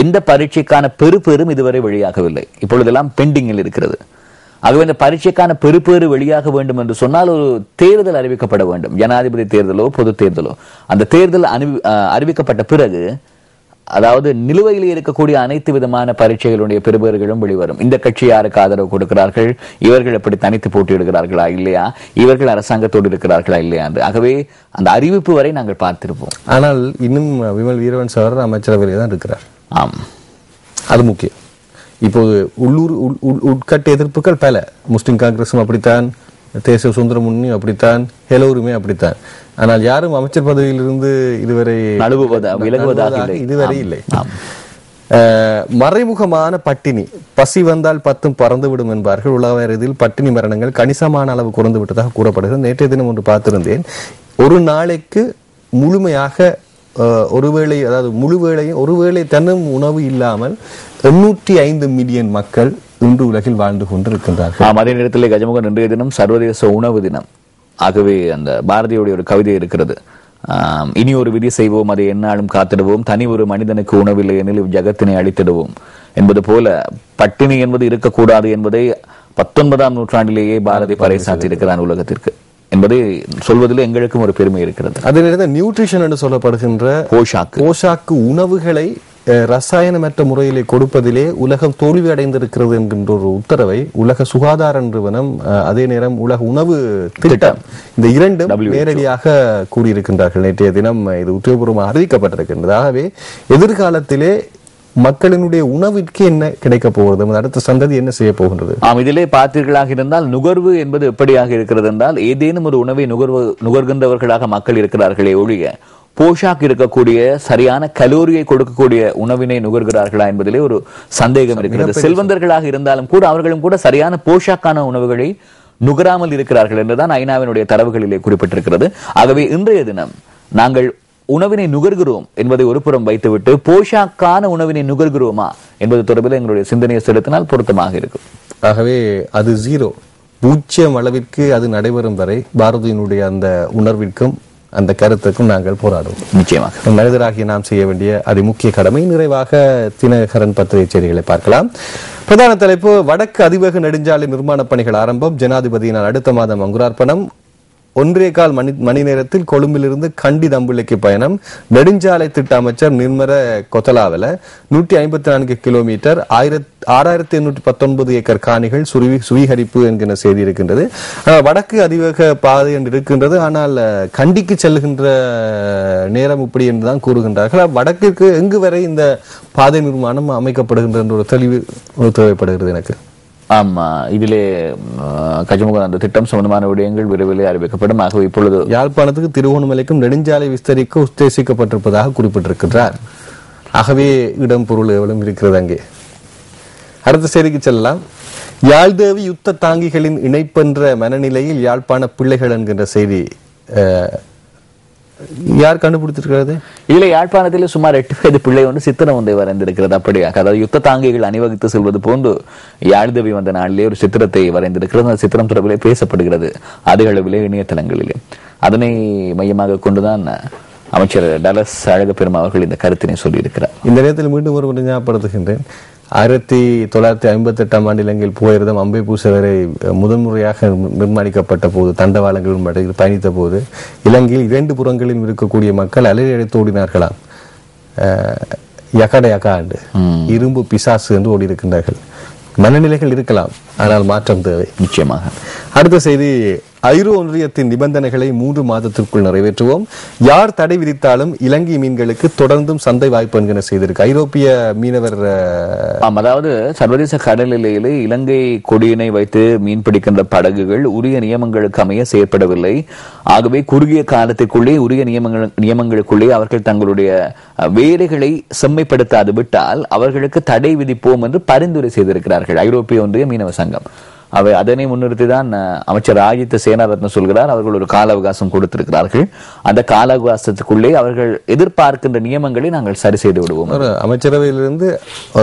[SPEAKER 2] எந்த பரீட்சைக்கான பெறுபேறும் இதுவரை வெளியாகவில்லை. இப்பொழுதெல்லாம் பெண்டிங்கில் இருக்கிறது. ஆகவே இந்த பரீட்சைக்கான பெறுபேறு வெளியாக வேண்டும் என்று சொன்னால் ஒரு தேர்தல் அறிவிக்கப்பட வேண்டும். ஜனாதிபதி தேர்தலோ பொது தேர்தலோ. அந்த தேர்தல் அறிவிக்கப்பட்ட பிறகு, அதாவது நிலுவையில் இருக்கக்கூடிய அனைத்து விதமான பரீட்சைகளுடைய பெறுபேறுகளும் வெளிவரும். இந்த கட்சி யாருக்கு ஆதரவு கொடுக்கிறார்கள், இவர்கள் எப்படி தனித்து போட்டியிடுகிறார்களா இல்லையா, இவர்கள் அரசாங்கத்தோடு இருக்கிறார்களா இல்லையா என்று. ஆகவே அந்த அறிவிப்பு வரை நாங்கள் பார்த்திருப்போம்.
[SPEAKER 1] ஆனால் இன்னும் விமல் வீரவன்ச அவர் அமைச்சரவையில் தான் இருக்கிறார்.
[SPEAKER 2] ஆம்,
[SPEAKER 1] அது முக்கியம். இப்போது உள்ளூர் உட்கட்ட எதிர்ப்புகள் பல. முஸ்லிம் காங்கிரசும் அப்படித்தான், தேசிய சுதந்திர முன்னணியும் அப்படித்தான், ஹெலோ உரிமை அப்படித்தான். ஆனால் யாரும் அமைச்சர் பதவியிலிருந்து இதுவரை
[SPEAKER 2] விலகுவதாக
[SPEAKER 1] இதுவரை இல்லை. மறைமுகமான பட்டினி, பசி வந்தால் 10 பறந்துவிடும் என்பார்கள். உலக ரீதியில் பட்டினி மரணங்கள் கணிசமான அளவு குறைந்து விட்டதாக கூறப்படுகிறது. நேற்றைய தினம் ஒன்று பார்த்திருந்தேன். ஒரு நாளைக்கு முழுமையாக ஒருவேளை, அதாவது முழுவேளையும் ஒருவேளை தன்னும் உணவு இல்லாமல் 805 மில்லியன் மக்கள் இன்று உலகில் வாழ்ந்து கொண்டிருக்கின்றார்கள்.
[SPEAKER 2] அதே நேரத்தில் கஜமுகன் இன்றைய தினம் சர்வதேச உணவு தினம். ஆகவே அந்த பாரதியுடைய ஒரு கவிதை இருக்கிறது, இனி ஒரு விதி செய்வோம், அதை எந்நாளும் காத்திடுவோம், தனி ஒரு மனிதனுக்கு உணவில்லை எனில் ஜகத்தினை அழித்திடுவோம் என்பது போல பட்டினி என்பது இருக்கக்கூடாது என்பதை 19ஆம் நூற்றாண்டிலேயே பாரதி பறைசாற்றி இருக்கிறான் உலகத்திற்கு என்பதை சொல்வதில் எங்களுக்கும் ஒரு பெருமை இருக்கிறது.
[SPEAKER 1] அதே நேரத்தில் நியூட்ரிஷன் என்று சொல்லப்படுகின்ற போஷாக்கு உணவுகளை ரசாயனமற்ற முறையிலே கொடுப்பதிலே உலகம் தோல்வி அடைந்திருக்கிறது என்கின்ற ஒரு உத்தரவை உலக சுகாதார நிறுவனம், அதே நேரம் உலக உணவு திட்டம், இந்த இரண்டும் நேரடியாக கூறியிருக்கின்றார்கள். நேற்றைய தினம் இது உத்தியோகபூர்வமாக அறிவிக்கப்பட்டிருக்கின்றது. ஆகவே எதிர்காலத்திலே மக்களினுடைய உணவிற்கு என்ன கிடைக்க போகிறது, அடுத்த சந்ததி என்ன செய்ய போகின்றது?
[SPEAKER 2] இதிலே பார்த்தீர்களாக இருந்தால் நுகர்வு என்பது எப்படியாக இருக்கிறது என்றால், ஏதேனும் ஒரு உணவை நுகர்கின்றவர்களாக மக்கள் இருக்கிறார்களே ஒழிய போஷாக் இருக்கக்கூடிய சரியான கலோரியை கொடுக்கக்கூடிய உணவினை நுகர்கிறார்களா என்பதிலே ஒரு சந்தேகம் இருக்கிறது. செல்வந்தர்களாக இருந்தாலும் கூட அவர்களும் கூட சரியான போஷாக்கான உணவுகளை நுகராமல் இருக்கிறார்கள் என்றுதான் ஐநாவினுடைய தரவுகளிலே குறிப்பிட்டிருக்கிறது. ஆகவே இன்றைய தினம் நாங்கள் உணவினை நுகர்கிறோம் என்பதை ஒரு புறம் வைத்துவிட்டு போஷாக்கான உணவினை நுகர்கிறோமா என்பது தொடர்பில் எங்களுடைய சிந்தனையை செலுத்தினால் பொருத்தமாக இருக்கும்.
[SPEAKER 1] ஆகவே அது 0 அளவிற்கு அது நடைபெறும் வரை பாரதியினுடைய அந்த உணர்விற்கும் அந்த கருத்துக்கும் நாங்கள் போராடுவோம்.
[SPEAKER 2] நிச்சயமாக
[SPEAKER 1] மனிதராகிய நாம் செய்ய வேண்டிய அதிமுக்கிய கடமை. நிறைவாக தினகரன் பத்திரிகை செய்திகளை பார்க்கலாம். பிரதான தலைப்பு: வடக்கு அதிவேக நெடுஞ்சாலை நிர்மாண பணிகள் ஆரம்பம். ஜனாதிபதியினால் அடுத்த மாதம் அங்குரார்ப்பணம். 1.25 மணி நேரத்தில் கொழும்பிலிருந்து கண்டி தம்புள்ளைக்கு பயணம். நெடுஞ்சாலை திட்ட அமைச்சர் நிர்மல கொத்தலாவல 154 கிலோமீட்டர் 6819 ஏக்கர் காணிகள் சுவீகரிப்பு என்கிற செய்தி இருக்கின்றது. வடக்கு அதிவேக பாதை என்று இருக்கின்றது. ஆனால் கண்டிக்கு செல்லுகின்ற நேரம் இப்படி என்றுதான் கூறுகின்றார்கள். வடக்கிற்கு எங்கு வரை இந்த பாதை நிர்மாணம் அமைக்கப்படுகின்ற ஒரு தெளிவு தேவைப்படுகிறது எனக்கு.
[SPEAKER 2] ஆமா, இதிலே கஜமுக அந்த திட்டம் சம்பந்தமான விடயங்கள் விரைவில் அறிவிக்கப்படும். ஆகவே இப்பொழுது
[SPEAKER 1] யாழ்ப்பாணத்துக்கு திருகோணமலைக்கும் நெடுஞ்சாலை விஸ்தரிக்க உத்தேசிக்கப்பட்டிருப்பதாக குறிப்பிட்டிருக்கிறார். ஆகவே இடம் பொருள் எவ்வளவு இருக்கிறது அங்கே. அடுத்த செய்திக்கு செல்லலாம். யாழ்தேவி யுத்த தாங்கிகளின் இணைப்பென்ற மனநிலையில் யாழ்ப்பாண பிள்ளைகள் என்கின்ற செய்தி யார் கண்டுபிடித்திருக்கிறது?
[SPEAKER 2] இதுல யாழ்ப்பாணத்தில் சுமார் 8 வயது பிள்ளை ஒன்று சித்திரம் ஒன்றை வரைந்திருக்கிறது. அப்படியாக, அதாவது யுத்த தாங்கிகள் அணிவகுத்து செல்வது போன்று யாழ்தேவி வந்த நாளிலே ஒரு சித்திரத்தை வரைந்திருக்கிறது. அந்த சித்திரம் தொடர்பிலே பேசப்படுகிறது அதிகளவிலே இணையதளங்களிலே. அதனை மையமாக கொண்டுதான் அமைச்சர் டலஸ் அழகப்பெருமா அவர்கள் இந்த கருத்தினை சொல்லியிருக்கிறார்.
[SPEAKER 1] இந்த நேரத்தில் மீண்டும் ஒரு ஞாபகப்படுத்துகின்றேன். 1958 ஆண்டு இலங்கையில் போயிருந்தம் அம்பை பூசவரை முதன்முறையாக நிர்மாணிக்கப்பட்ட போது, தண்டவாளங்கள் பயணித்த போது இலங்கையில் 2 புறங்களில் இருக்கக்கூடிய மக்கள் அலையடித்து ஓடினார்களாம். யகட யகாண்டு இரும்பு பிசாசு என்று ஓடி இருக்கின்றார்கள். மனநிலைகள் இருக்கலாம், ஆனால் மாற்றம் தேவை.
[SPEAKER 2] நிச்சயமாக.
[SPEAKER 1] அடுத்த செய்தி: ஐரோ ஒன்றியத்தின் நிபந்தனைகளை 3 மாதத்திற்குள் நிறைவேற்றுவோம். யார் தடை விதித்தாலும் இலங்கை மீன்களுக்கு தொடர்ந்தும் சந்தை வாய்ப்பு என்கிற செய்திருக்கு. ஐரோப்பிய மீனவர்
[SPEAKER 2] அதாவது சர்வதேச கடல் எல்லையிலே இலங்கை கொடியினை வைத்து மீன் பிடிக்கின்ற படகுகள் உரிய நியமங்களுக்கு அமைய செயற்படவில்லை. ஆகவே குறுகிய காலத்திற்குள்ளே உரிய நியமங்களுக்குள்ளே அவர்கள் தங்களுடைய வேலைகளை செம்மைப்படுத்தாது விட்டால் அவர்களுக்கு தடை விதிப்போம் என்று பரிந்துரை செய்திருக்கிறார்கள் ஐரோப்பிய ஒன்றிய மீனவ சங்கம். அவை அதனை முன்னிறுத்திதான் அமைச்சர் ராஜித் சேனாரத்ன சொல்கிறார். அவர்கள் ஒரு கால அவகாசம் கொடுத்திருக்கிறார்கள். அந்த கால அவகாசத்துக்குள்ளே அவர்கள் எதிர்பார்க்கின்ற நியமங்களை நாங்கள் சரி செய்து விடுவோம்.
[SPEAKER 1] அமைச்சரவையிலிருந்து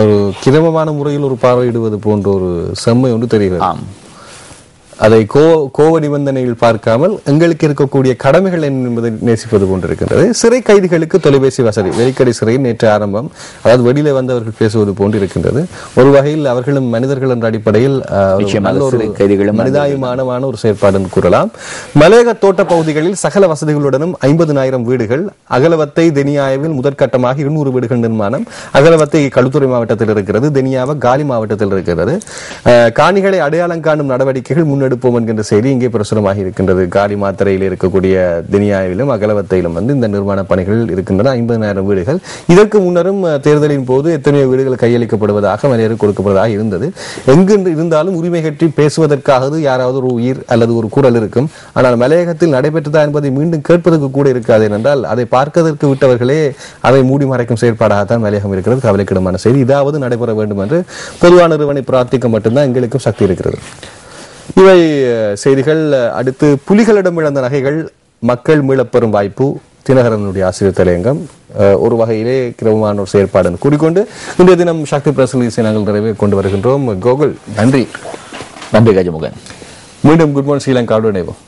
[SPEAKER 1] ஒரு கிரமமான முறையில் ஒரு பார்வையிடுவது போன்ற ஒரு செம்மை ஒன்று தெரிகிறது. அதை கோவ நிபந்தனையில் பார்க்காமல் எங்களுக்கு இருக்கக்கூடிய கடமைகள் என்பதை நேசிப்பது போன்றிருக்கின்றது. சிறை கைதிகளுக்கு தொலைபேசி வசதி. வெலிக்கடை சிறையில் நேற்று ஆரம்பம். அதாவது வெளியில வந்தவர்கள் பேசுவது போன்று இருக்கின்றது. ஒரு வகையில் அவர்களும் மனிதர்கள் என்ற அடிப்படையில் மனிதாயமானமான ஒரு செயற்பாடு கூறலாம். மலையக தோட்ட பகுதிகளில் சகல வசதிகளுடனும் 50,000 வீடுகள். அகலவத்தை தெனியாவில் முதற்கட்டமாக 200 வீடுகள் நிர்மாணம். அகலவத்தை களுத்துறை மாவட்டத்தில் இருக்கிறது, தெனியாவ காலி மாவட்டத்தில் இருக்கிறது. காணிகளை அடையாளம் காணும் நடவடிக்கைகள் முன்னெடுப்போம் என்கின்ற செய்தி இங்கே பிரசுரமாக இருக்கின்றது. காலி மாத்திரையில் இருக்கக்கூடிய தெனியாவிலும் அகலவத்தையிலும் இந்த நிர்மாண பணிகள் இருக்கின்றன. 50,000 வீடுகள். இதற்கு முன்னரும் தேர்தலின் போது எத்தனையோ வீடுகள் கையளிக்கப்படுவதாக மலையேறு கொடுக்கப்படுவதாக இருந்தது. எங்கு இருந்தாலும் உரிமை கட்டி பேசுவதற்காக யாராவது ஒரு உயிர் அல்லது ஒரு குரல் இருக்கும். ஆனால் மலையகத்தில் நடைபெற்றதா என்பதை மீண்டும் கேட்பதற்கு கூட இருக்காது. என்றால் அதை பார்ப்பதற்கு விட்டவர்களே அதை மூடி மறைக்கும் செயற்பாடாகத்தான் மலையகம் இருக்கிறது. கவலைக்கிடமான செய்தி. இதாவது நடைபெற வேண்டும் என்று பொதுவான நிறுவனை பிரார்த்திக்க மட்டும்தான் எங்களுக்கும் சக்தி இருக்கிறது. இவை செய்திகள். அடுத்து, புலிகளிடம் இழந்த நகைகள் மக்கள் மீளப்பெறும் வாய்ப்பு. தினகரனுடைய ஆசிரியர் தலையங்கம். ஒரு வகையிலே கிரமமான ஒரு செயற்பாடு கூறிக்கொண்டு இன்றைய தினம் சக்தி பிரசல் நாங்கள் நிறைவே கொண்டு வருகின்றோம். கோகுல், நன்றி.
[SPEAKER 2] நன்றி கஜமுகன்.
[SPEAKER 1] மீண்டும் குட் மார்னிங் ஸ்ரீலங்காவோடு இணைவோம்.